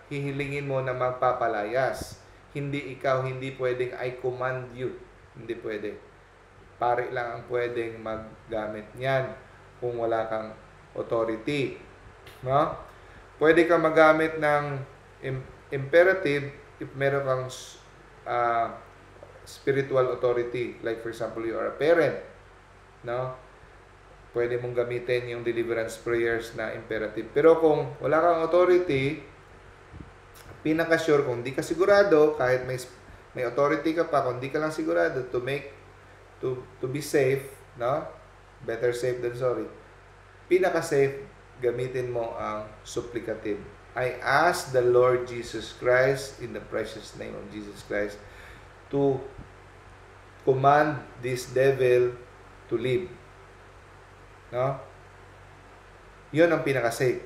hihilingin mo na magpapalayas. Hindi ikaw, hindi pwedeng I command you. Hindi pwede. Pare lang ang pwedeng maggamit niyan kung wala kang authority. No? Pwede kang magamit ng imperative if meron kang spiritual authority. Like for example, you are a parent. No? Pwede mong gamitin yung deliverance prayers na imperative. Pero kung wala kang authority, pinaka-sure, kung di ka sigurado, kahit may authority ka pa, kung di ka lang sigurado to be safe, no? Better safe than sorry. Pinaka-safe, gamitin mo ang supplicative. I ask the Lord Jesus Christ, in the precious name of Jesus Christ, to command this devil to leave. No? Yun ang pinaka-safe.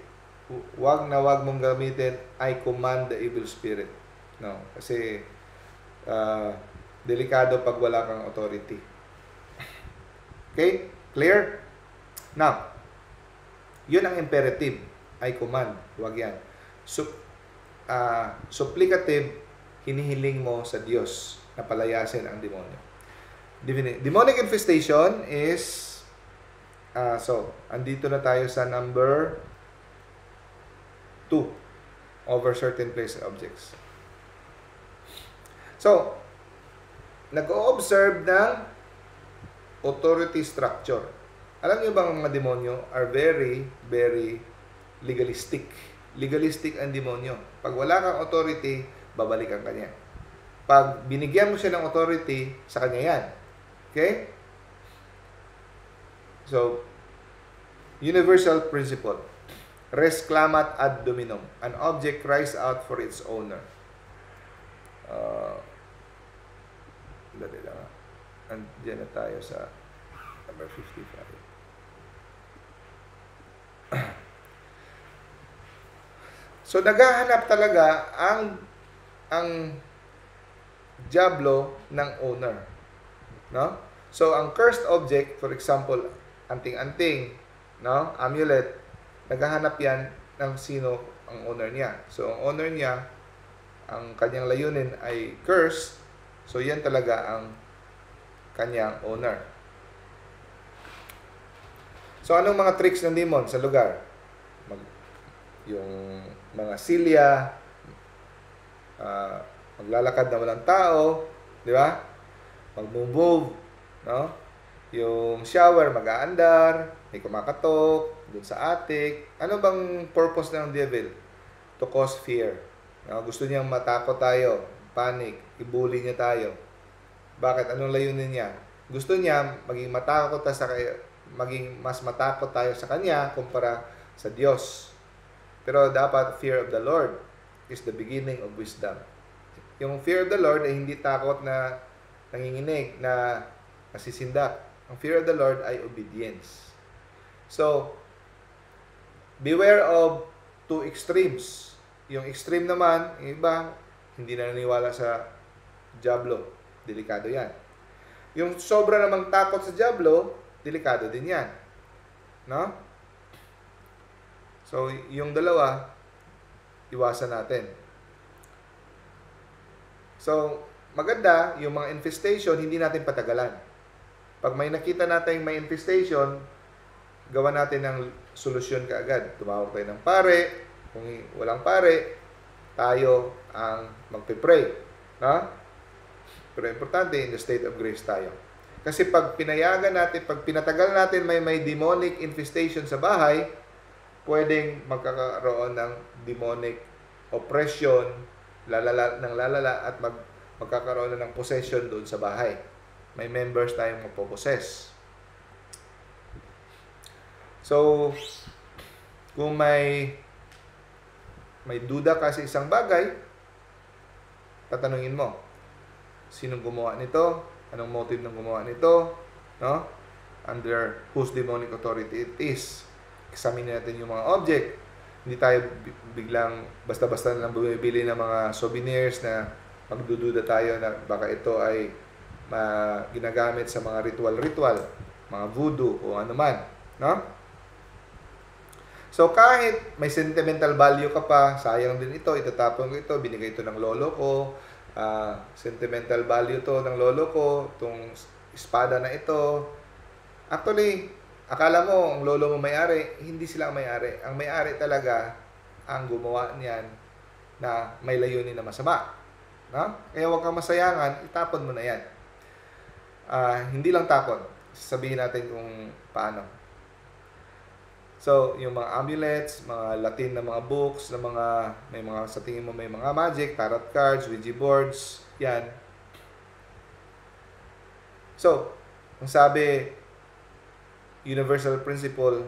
Wag mong gamitin, I command the evil spirit. No? Kasi, delikado pag wala kang authority. Okay? Clear? Now, yun ang imperative. I command. Wag yan. Supplicative, hinihiling mo sa Diyos na palayasin ang demonyo. Demonic infestation is, so, andito na tayo sa number 2 over certain place objects. So, nag-o-observe ng authority structure. Alam niyo bang ang mga demonyo are very, very legalistic. Legalistic ang demonyo. Pag wala kang authority, babalikan ka niya. Pag binigyan mo siya ng authority, sa kanya yan. Okay? So, universal principle. Res clamat ad dominum. An object cries out for its owner. Dali lang. Andiyan na tayo sa number 55. So, naghahanap talaga ang diablo ng owner. No? So, ang cursed object, for example, anting-anting, no? Amulet, naghahanap yan ng sino ang owner niya. So, ang owner niya, ang kanyang layunin ay cursed. So, yan talaga ang kanyang owner. So, anong mga tricks ng demon sa lugar? Yung mga silya, maglalakad na walang tao, di ba? Mag-move, no? Yung shower, mag-aandar, may kumakatok, dun sa attic. Ano bang purpose ng devil? To cause fear. No? Gusto niyang matakot tayo, panic, ibuli niya tayo. Bakit? Anong layunin niya? Gusto niya maging matakot tayo maging mas matakot tayo sa kanya kumpara sa Diyos. Pero dapat fear of the Lord is the beginning of wisdom. Yung fear of the Lord ay hindi takot na nanginginig, na nasisindak. Ang fear of the Lord ay obedience. So, beware of two extremes. Yung extreme naman, yung iba, hindi na naniwala sa diablo. Delikado yan. Yung sobra namang takot sa diablo, delikado din yan. No? So, yung dalawa, iwasan natin. So, maganda, yung mga infestation, hindi natin patagalan. Pag may nakita natin may infestation, gawa natin ng solusyon kaagad. Tumawag tayo ng pare. Kung walang pare, tayo ang magpe-pray. No? Pero importante, in the state of grace tayo. Kasi pag pinayagan natin, pag pinatagal natin may demonic infestation sa bahay, pwedeng magkakaroon ng demonic oppression, lalala at magkakaroon ng possession doon sa bahay. May members tayong mapopossess. So, kung may duda ka sa isang bagay, tatanungin mo, sinong gumawa nito? Anong motive ng gumawa nito? No? Under whose demonic authority it is. Examine natin yung mga object. Hindi tayo biglang basta-basta lang bumibili ng mga souvenirs na magdududa tayo na baka ito ay ginagamit sa mga ritual, mga voodoo o ano man. No? So, kahit may sentimental value ka pa, sayang din ito, itatapon ko ito, binigay ito ng lolo ko, sentimental value to ng lolo ko, itong espada na ito. Actually, akala mo, ang lolo mo may-ari, hindi sila ang may-ari. Ang may-ari talaga, ang gumawa niyan na may layunin na masama. No? Kaya huwag kang masayangan, itapon mo na yan. Hindi lang tapon. Sabihin natin kung paano. So, yung mga amulets, mga Latin na mga books, na may mga, sa tingin mo may mga magic, tarot cards, Ouija boards, yan. So, ang sabi, universal principle,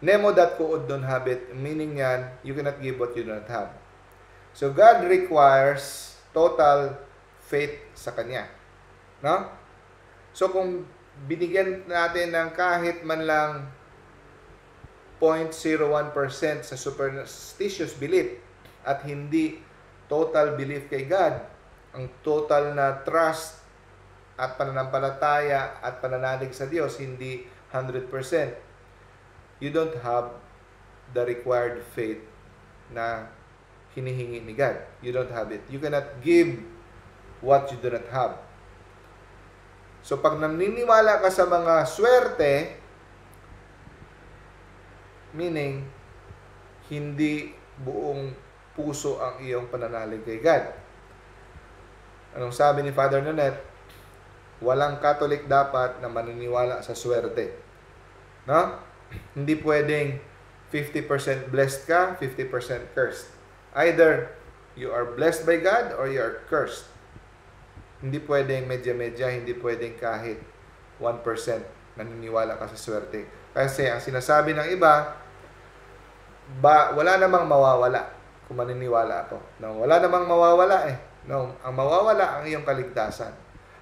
nemo dat quod non habet, meaning yan, you cannot give what you do not have. So, God requires total faith sa Kanya. No? So, kung binigyan natin ng kahit man lang 0.01% sa superstitious belief at hindi total belief kay God, ang total na trust at pananampalataya at pananalig sa Diyos, hindi 100%, you don't have the required faith na hinihingi ni God. You don't have it. You cannot give what you do not have. So, pag naniniwala ka sa mga swerte, meaning, hindi buong puso ang iyong pananalig kay God. Anong sabi ni Father Nonet? Walang Catholic dapat na maniniwala sa swerte. No? Hindi pwedeng 50% blessed ka, 50% cursed. Either you are blessed by God or you are cursed. Hindi pwedeng medya-medya, hindi pwedeng kahit 1% naniniwala ka sa swerte. Kasi ang sinasabi ng iba, wala namang mawawala kung maniniwala ako. No, wala namang mawawala eh. No, ang mawawala ang iyong kaligtasan.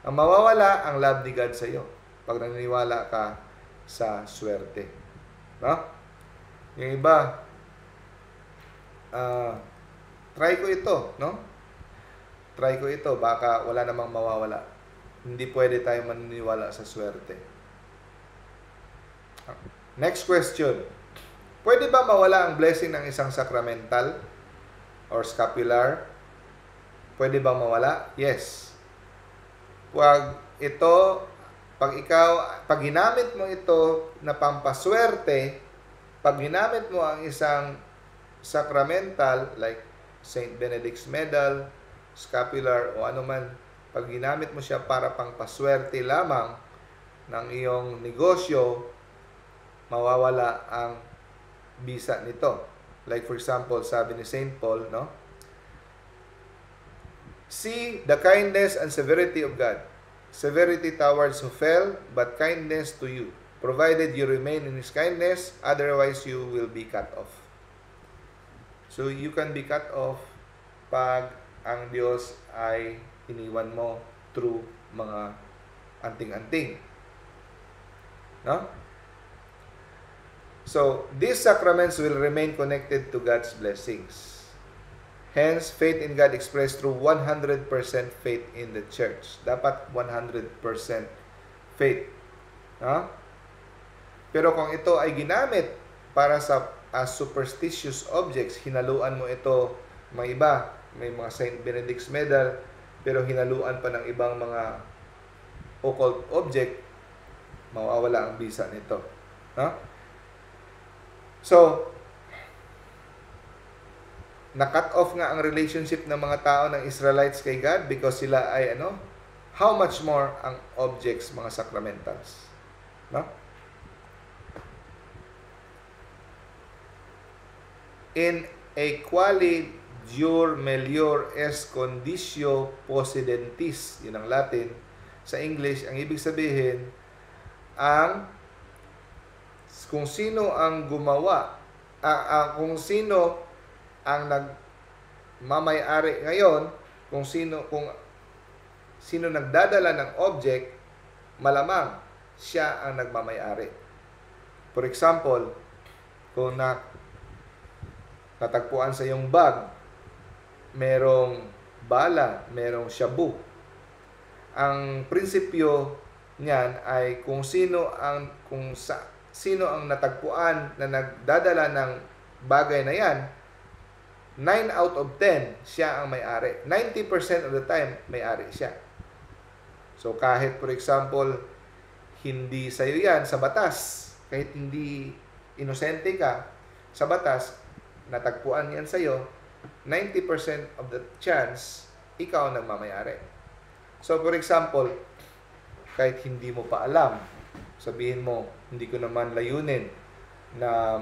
Ang mawawala ang love ni God sa iyo pag naniniwala ka sa swerte. No? Yung iba, try ko ito, no? Try ko ito, baka wala namang mawawala. Hindi pwede tayo maniniwala sa swerte. Next question. Pwede ba mawala ang blessing ng isang sacramental or scapular? Pwede ba mawala? Yes. Pag ginamit mo ito na pampaswerte, pag ginamit mo ang isang sacramental like St. Benedict's Medal, scapular o ano man, pag ginamit mo siya para pangpaswerte lamang ng iyong negosyo, mawawala ang bisa nito. Like for example, sabi ni St. Paul, no? See the kindness and severity of God. Severity towards who fell, but kindness to you, provided you remain in His kindness, otherwise you will be cut off. So you can be cut off pag ang Diyos ay iniwan mo through mga anting-anting. No? So, these sacraments will remain connected to God's blessings. Hence, faith in God expressed through 100% faith in the church. Dapat 100% faith. No? Pero kung ito ay ginamit para sa as superstitious objects, hinaluan mo ito, may iba, may mga St. Benedict's Medal, pero hinaluan pa ng ibang mga occult object, mawawala ang bisa nito. No? So, na-cut off nga ang relationship ng mga tao ng Israelites kay God because sila ay how much more ang objects, mga sacramentals. No? In a quali jur melior es conditio possidentis, yun ang Latin. Sa English, ang ibig sabihin, kung sino ang gumawa, kung sino ang nagmamay-ari ngayon, kung sino nagdadala ng object, malamang siya ang nagmamay-ari. For example, kung natagpuan sa iyong bag, merong bala, merong shabu. Ang prinsipyo niyan ay kung sino ang natagpuan na nagdadala ng bagay na yan, 9 out of 10 siya ang may-ari. 90% of the time may-ari siya. So kahit for example hindi sa iyo yan sa batas, kahit hindi inosente ka sa batas, natagpuan yan sa iyo, 90% of the chance ikaw ang nagmamay-ari. So for example, kahit hindi mo pa alam, sabihin mo, hindi ko naman layunin na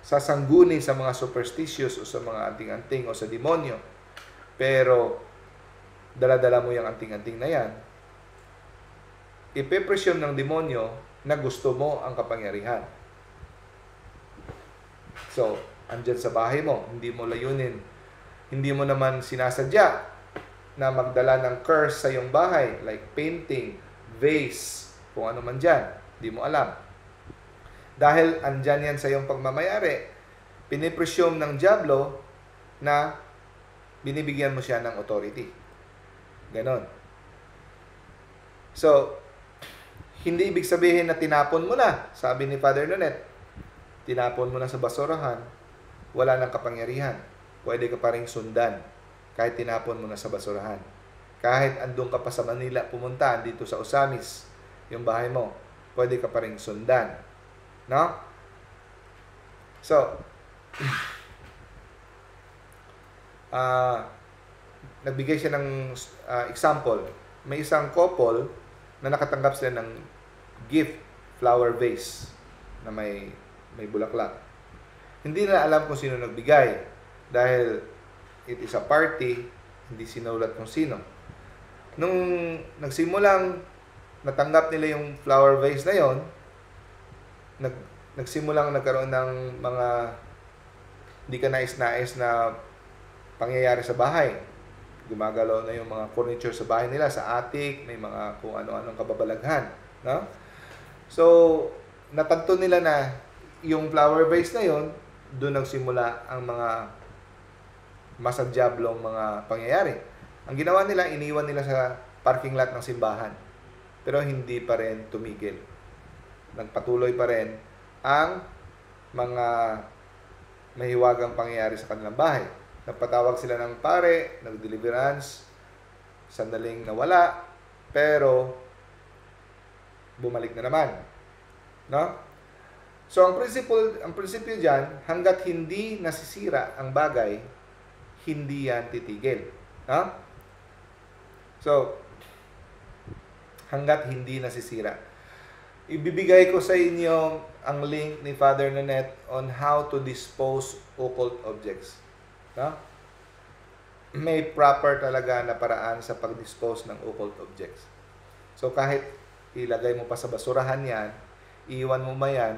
sasangguni sa mga superstitious o sa mga anting-anting o sa demonyo. Pero dala-dala mo yung anting-anting na yan, ipepresyum ng demonyo na gusto mo ang kapangyarihan. So, andyan sa bahay mo, hindi mo layunin, hindi mo naman sinasadya na magdala ng curse sa iyong bahay, like painting, vase, kung ano man dyan, hindi mo alam. Dahil andyan yan sa iyong pagmamayari, pinipresume ng diablo na binibigyan mo siya ng authority. Ganon. So, hindi ibig sabihin na tinapon mo na. Sabi ni Father Nonet, tinapon mo na sa basurahan, wala nang kapangyarihan. Pwede ka pa rin sundan kahit tinapon mo na sa basurahan. Kahit andun ka pa sa Manila pumunta, dito sa Osamis, yung bahay mo, pwede ka pa rin sundan. No? So, nagbigay siya ng example. May isang couple na nakatanggap sila ng gift flower vase na may bulaklak. Hindi na alam kung sino nagbigay dahil it is a party, hindi sinulat kung sino. Nung nagsimulang natanggap nila yung flower vase na yon, nagsimulang nagkaroon ng mga hindi ka nais-nais na pangyayari sa bahay. Gumagalaw na yung mga furniture sa bahay nila, sa attic, may mga kung ano-anong kababalaghan, no? So, natanto nila na yung flower vase na yon, doon nagsimula ang mga masadyablong mga pangyayari. Ang ginawa nila, iniwan nila sa parking lot ng simbahan. Pero hindi pa rin tumigil. Nagpatuloy pa rin ang mga mahiwagang pangyayari sa kanilang bahay. Nagpatawag sila ng pare, nag-deliverance, sandaling nawala, pero bumalik na naman. No? So, ang prinsipyo diyan, hangga't hindi nasisira ang bagay, hindi yan titigil. No? So, hangga't hindi nasisira. Ibibigay ko sa inyo ang link ni Father Nanette on how to dispose occult objects. No? May proper talaga na paraan sa pag-dispose ng occult objects. So, kahit ilagay mo pa sa basurahan yan, iiwan mo yan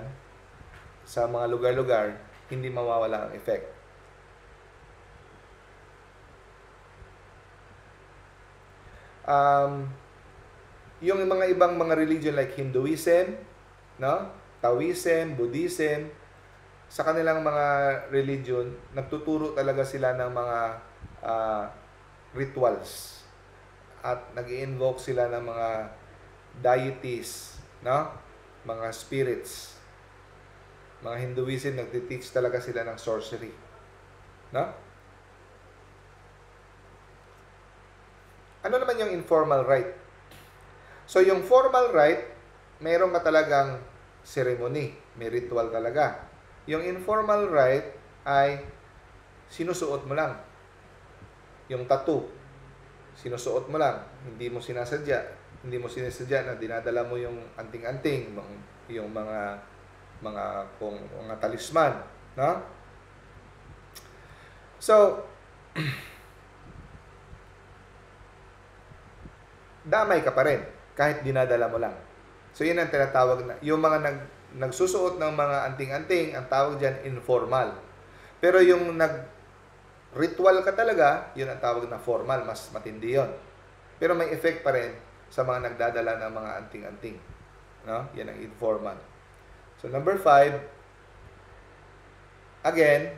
sa mga lugar-lugar, hindi mawawala ang effect. Yung mga ibang mga religion like Hinduism, no? Taoism, Buddhism, sa kanilang mga religion, nagtuturo talaga sila ng mga rituals at nag-i-invoke sila ng mga deities, no? Mga spirits. Mga Hinduism, nagtiteach talaga sila ng sorcery, no? Ano naman yung informal rite? So, yung formal rite, mayroon ka talagang ceremony. May ritual talaga. Yung informal rite ay sinusuot mo lang. Yung tattoo, sinusuot mo lang. Hindi mo sinasadya. Hindi mo sinasadya na dinadala mo yung anting-anting, yung mga talisman. No? So, damay ka pa rin kahit dinadala mo lang. So, yun ang tinatawag na, yung mga nagsusuot ng mga anting-anting, ang tawag dyan, informal. Pero yung nag-ritual ka talaga, yun ang tawag na formal, mas matindi yun. Pero may effect pa rin sa mga nagdadala ng mga anting-anting. No? Yan ang informal. So, number 5, again,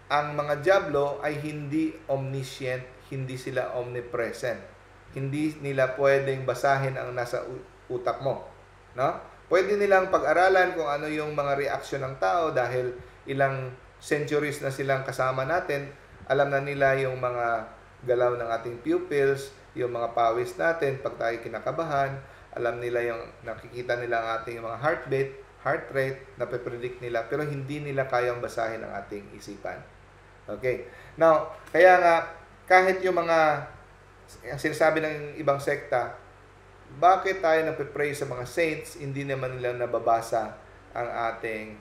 ang mga diablo ay hindi omniscient, hindi sila omnipresent. Hindi nila pwedeng basahin ang nasa utak mo. No? Pwede nilang pag-aralan kung ano yung mga reaksyon ng tao dahil ilang centuries na silang kasama natin. Alam na nila yung mga galaw ng ating pupils, yung mga pawis natin pag tayo kinakabahan. Alam nila yung nakikita nila ang ating mga heartbeat, heart rate, nape-predict nila, pero hindi nila kayang basahin ang ating isipan. Okay. Now, kaya nga, kahit yung mga ang sinasabi ng ibang sekta, bakit tayo nagpe-pray sa mga saints, hindi naman nila nababasa ang ating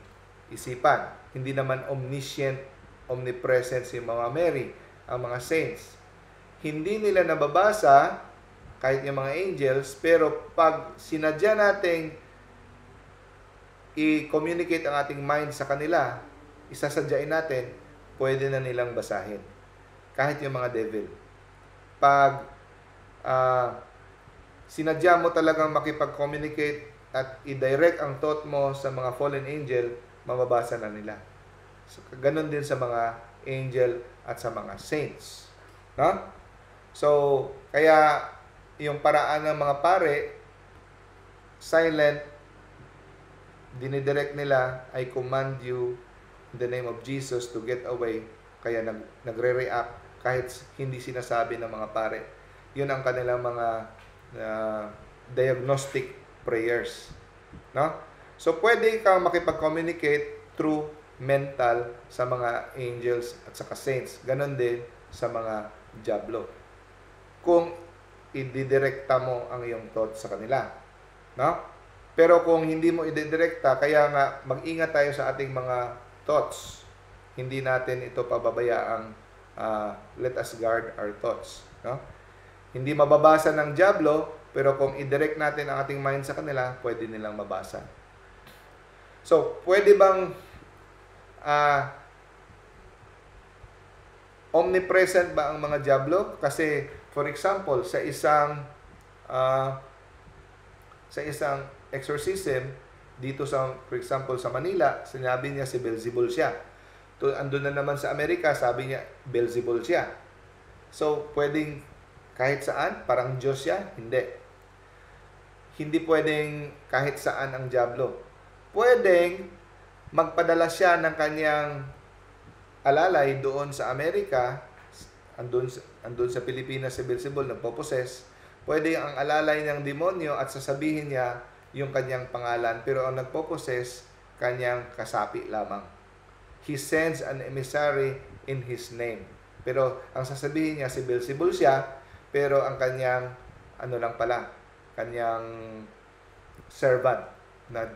isipan. Hindi naman omniscient, omnipresent si Mama Mary, ang mga saints. Hindi nila nababasa, kahit yung mga angels, pero pag sinadya nating i-communicate ang ating mind sa kanila, isasadyain natin, pwede na nilang basahin. Kahit yung mga devil. Pag sinadya mo talagang makipag-communicate at i-direct ang thought mo sa mga fallen angel, mababasa na nila. So, ganun din sa mga angel at sa mga saints. No? So, kaya yung paraan ng mga pare, silent, dinidirect nila, I command you in the name of Jesus to get away. Kaya nagre-react kahit hindi sinasabi ng mga pare. Yun ang kanilang mga diagnostic prayers. No? So, pwede kang makipag-communicate through mental sa mga angels at saka saints. Ganon din sa mga diablo. Kung ididirekta mo ang iyong thoughts sa kanila. No? Pero kung hindi mo ididirekta, kaya nga mag-ingat tayo sa ating mga thoughts. Hindi natin ito pababayaang let us guard our thoughts. No? Hindi mababasa ng diablo, pero kung i-direct natin ang ating mind sa kanila, pwede nilang mabasa. So, pwede bang omnipresent ba ang mga diablo? Kasi, for example, sa isang exorcism, dito sa, for example, sa Manila, sinabi niya si Beelzebul siya. Andun na naman sa Amerika, sabi niya, Beelzebul siya. So, pwedeng kahit saan, parang Diyos siya? Hindi. Hindi pwedeng kahit saan ang diablo. Pwedeng magpadala siya ng kanyang alalay doon sa Amerika, andun sa Pilipinas si Beelzebul, nagpo-possess. Pwede ang alalay ng demonyo at sasabihin niya yung kanyang pangalan, pero ang nagpo-possess, kanyang kasapi lamang. He sends an emissary in his name. Pero ang sasabihin niya si Beelzebul siya, pero ang kanyang kanyang servant na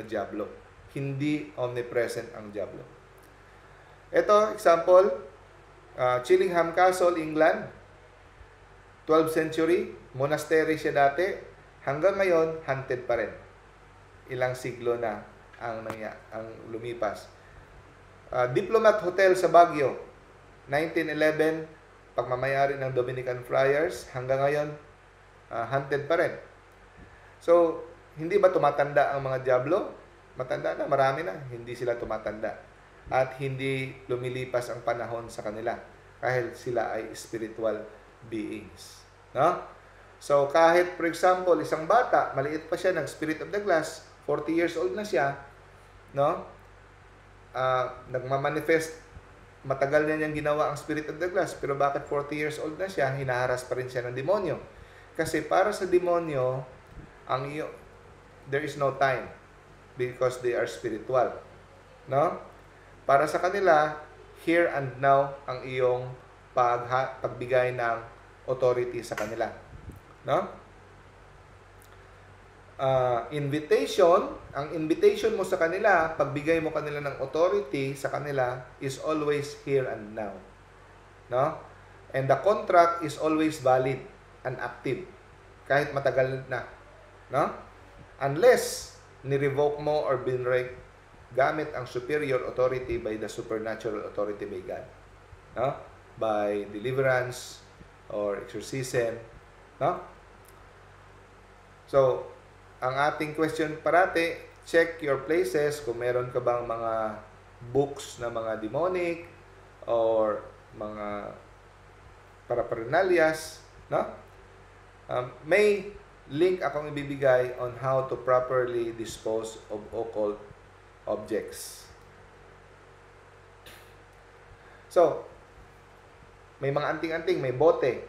diablo. Hindi omnipresent ang diablo. Ito, example, Chillingham Castle, England, 12th century, monastery siya dati, hanggang ngayon, haunted pa rin. Ilang siglo na ang lumipas. Diplomat Hotel sa Baguio, 1911, pagmamayari ng Dominican Friars, hanggang ngayon, haunted pa rin. So, hindi ba tumatanda ang mga diablo? Matanda na, marami na. Hindi sila tumatanda. At hindi lumilipas ang panahon sa kanila. Kahit sila ay spiritual beings. No? So, kahit, for example, isang bata, maliit pa siya ng Spirit of the Glass, 40 years old na siya, no? Nagmamanifest, matagal na niyang ginawa ang Spirit of the Glass, pero bakit 40 years old na siya, hinaharas pa rin siya ng demonyo? Kasi para sa demonyo, there is no time because they are spiritual. No? Para sa kanila, here and now ang iyong pagbigay ng authority sa kanila. No? Ang invitation mo sa kanila, pagbigay mo kanila ng authority sa kanila is always here and now. No? And the contract is always valid and active kahit matagal na. No? Unless ni-revoke mo or binrek gamit ang superior authority by the supernatural authority by God. No? By deliverance or exorcism. No? So, ang ating question parati, check your places kung meron ka bang mga books na mga demonic or mga paraphernalias, no? May link akong ibibigay on how to properly dispose of occult objects. So, may mga anting-anting, may bote.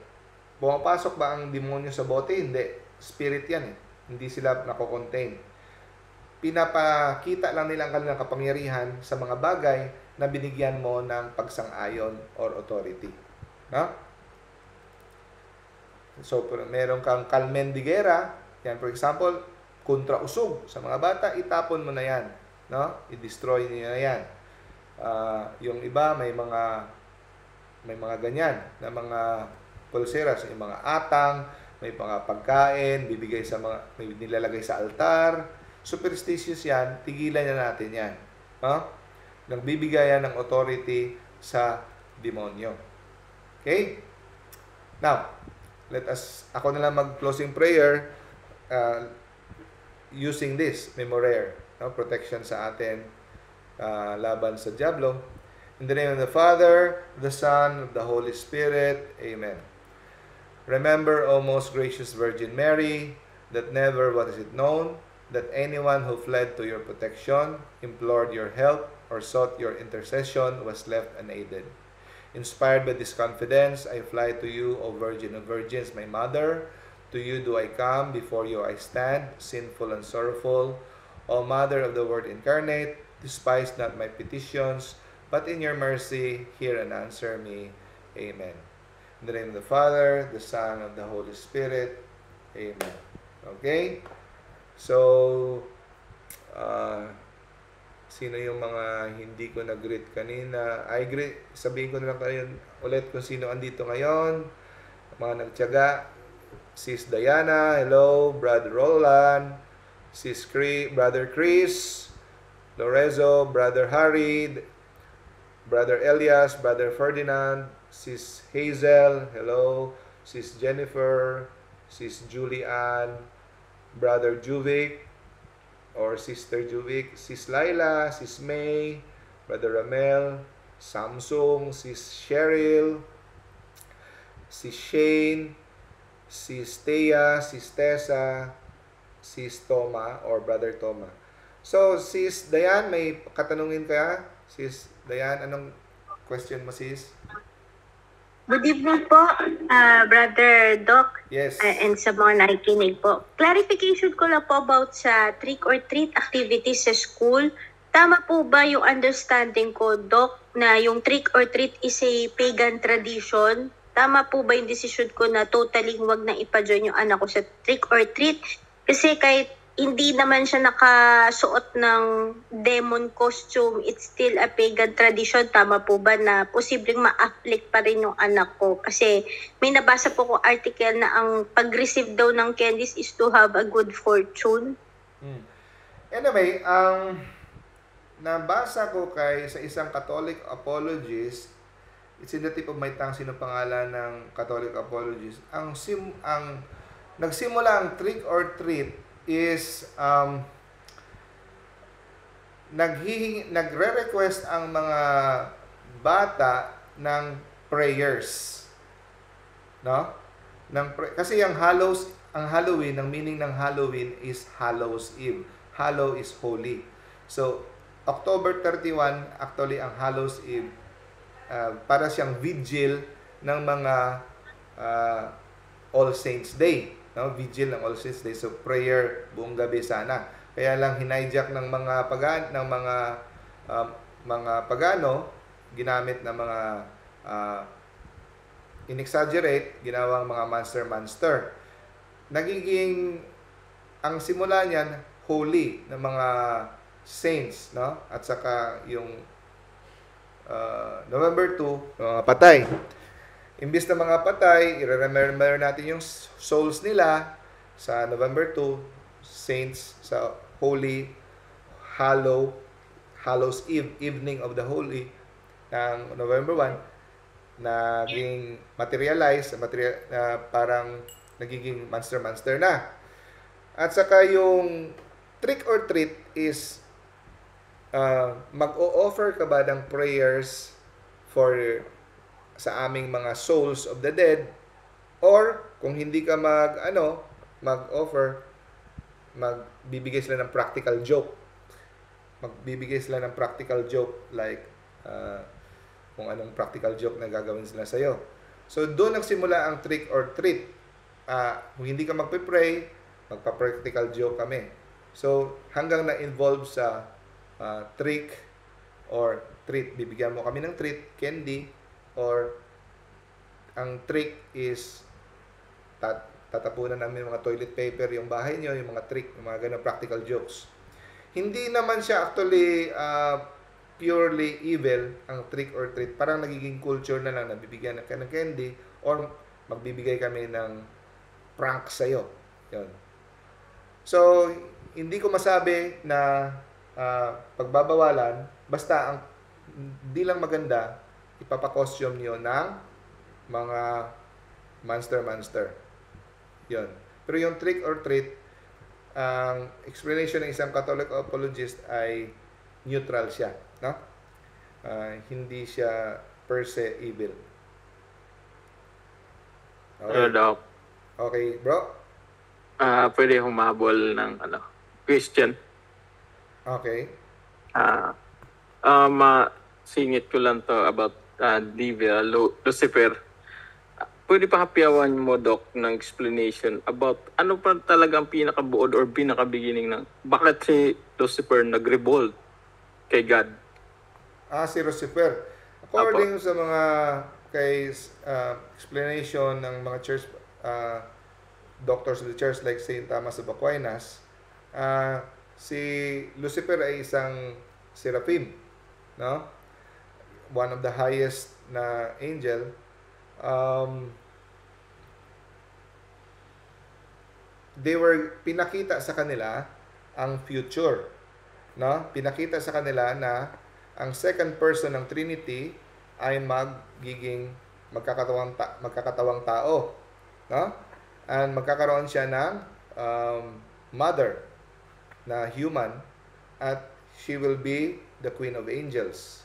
Pumapasok ba ang demonyo sa bote? Hindi. Spirit yan eh. Hindi sila nako-contain. Pinapakita lang nila ang kanilang kapangyarihan sa mga bagay na binigyan mo ng pagsang-ayon or authority. No? So, meron kang kalmendigera, yan for example, kontra usog sa mga bata, itapon mo na yan. No? I-destroy niyo na yan. Yung iba, may mga ganyan na mga pulseras, yung mga atang, may mga pagkain, bibigay sa may nilalagay sa altar. Superstitious yan, tigilan na natin yan. Nagbibigay yan ng authority sa demonyo. Okay? Now, ako na lang mag-closing prayer using this memorare, no? Protection sa atin laban sa diablo. In the name of the Father, the Son, of the Holy Spirit. Amen. Remember, O most gracious Virgin Mary, that never was it known that anyone who fled to your protection, implored your help, or sought your intercession was left unaided. Inspired by this confidence, I fly to you, O Virgin of Virgins, my Mother. To you do I come, before you I stand, sinful and sorrowful. O Mother of the Word incarnate, Despise not my petitions, but in your mercy, hear and answer me. Amen. In the name of the Father, the Son, and the Holy Spirit. Amen. Okay? So, sino yung mga hindi ko nag-greet kanina? Sabihin ko na lang kayo ulit kung sino andito ngayon. Mga nagtiyaga. Sis Diana, hello. Brother Roland. Brother Chris. Lorenzo, Brother Harry. Brother Elias, Brother Ferdinand. Sis Hazel, hello. Sis Jennifer. Sis Julianne. Brother Juvic or Sister Juvic, Sis Laila, Sis May, Brother Ramel, Samsung, Sis Cheryl, Sis Shane, Sis Thea, Sis Tessa, Sis Toma or Brother Toma. So, Sis Dayan, may katanungin ka? Sis Dayan, anong question mo, Sis? Good evening po, Brother Doc. Yes. And sa mga nakikinig po. Clarification ko lang po about sa trick or treat activities sa school. Tama po ba yung understanding ko, Doc, na yung trick or treat is a pagan tradition? Tama po ba yung decision ko na totally wag na ipa-join yung anak ko sa trick or treat? Kasi kahit hindi naman siya nakasuot ng demon costume, it's still a pagan tradition. Tama po ba na posibleng ma-afflict pa rin yung anak ko? Kasi may nabasa po ko article na ang pag-receive daw ng candies is to have a good fortune. Anyway, ang nabasa ko sa isang Catholic apologist, it's in the tip of my tongue sino pangalan ng Catholic apologist. Ang nagsimula ang trick or treat is nagre-request ang mga bata ng prayers, no? Kasi ang Halloween, ang meaning ng Halloween is Hallows Eve. Hallow is holy. So October 31 actually ang Hallows Eve, para siyang vigil ng mga All Saints Day. No, vigil ng All Saints Day, so prayer buong gabi sana. Kaya lang hinijack ng mga pagano, ginamit ng mga in-exaggerate, ginawang mga monster. Nagiging ang simula niyan holy ng mga saints, no? At saka yung November 2, mga patay. Imbis na mga patay, i-remember natin yung souls nila sa November 2, saints sa Holy Hallows Eve, evening of the Holy ng November 1, naging materialize, parang nagiging monster na. At saka yung trick or treat is mag-o-offer ka ba ng prayers sa aming mga souls of the dead, or kung hindi ka mag-offer, magbibigay sila ng practical joke. Like kung anong practical joke na gagawin sila sa'yo. So doon nagsimula ang trick or treat. Kung hindi ka magpe-pray, magpa-practical joke kami. So hanggang na-involve sa trick or treat, bibigyan mo kami ng treat, candy, or ang trick is tatapunan namin mga toilet paper yung bahay nyo, yung mga trick, yung mga ganun practical jokes. Hindi naman siya actually purely evil ang trick or treat. Parang nagiging culture na lang, nabibigyan ka ng candy or magbibigay kami ng prank sa'yo. Yun. So, hindi ko masabi na pagbabawalan, basta ang di lang maganda, ipapakostume nyo ng mga monster. Yun. Pero yung trick or treat, ang explanation ng isang Catholic apologist ay neutral siya. No? Hindi siya per se evil. Okay, okay bro? Pwede humabol ng question. Okay. Singit ko lang to about Lucifer. Pwede pa hapiawan mo, Doc, ng explanation about ano pa talagang pinakabuod or pinaka-beginning ng bakit si Lucifer nag-revolt kay God. Si Lucifer. According sa mga explanation ng mga church doctors of the church like Saint Thomas of Aquinas, si Lucifer ay isang seraphim, no? One of the highest na angel. Pinakita sa kanila ang future, no? Pinakita sa kanila na ang second person ng Trinity ay magkakatawang tao, no? And magkakaroon siya ng mother na human, at she will be the Queen of Angels.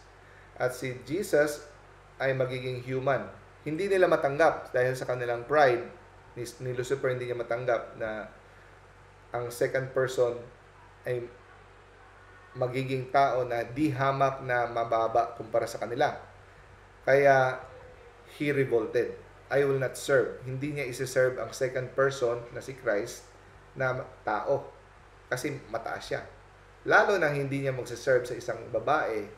At si Jesus ay magiging human. Hindi nila matanggap dahil sa kanilang pride ni Lucifer, hindi niya matanggap na ang second person ay magiging tao na di hamak na mababa kumpara sa kanila. Kaya he revolted. I will not serve. Hindi niya isi-serve ang second person na si Christ na tao kasi mataas siya. Lalo na hindi niya magsiserve sa isang babae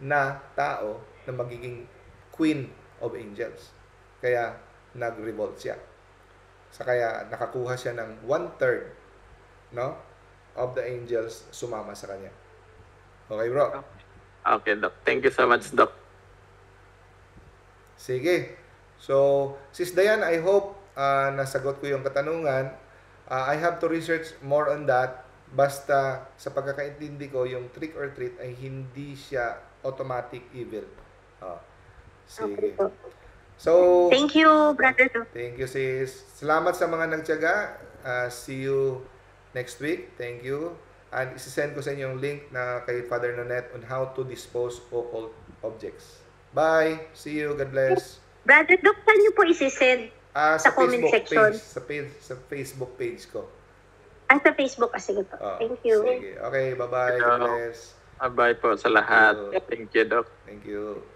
na tao na magiging Queen of Angels. Kaya nag-revolt siya. Kaya nakakuha siya ng 1/3, no, of the angels sumama sa kanya. Okay, bro? Okay, Doc. Thank you so much, Doc. Sige. So, Sis Dayan, I hope nasagot ko yung katanungan. I have to research more on that. Basta sa pagkakaintindi ko, yung trick or treat ay hindi siya automatic evil. Sige. So, thank you, Brother Doc. Thank you, sis. Salamat sa mga nagtiyaga. See you next week. Thank you. And isi-send ko sa inyo yung link na kay Father Nonet on how to dispose occult objects. Bye. See you. God bless. Brother Doc, saan niyo po isi-send? Sa comment Facebook section. page. Sa Facebook page ko. Sa Facebook. Sige po. Thank you. Sige. Okay. Bye-bye. God bless. Bye po sa lahat. Thank you, Doc. Thank you.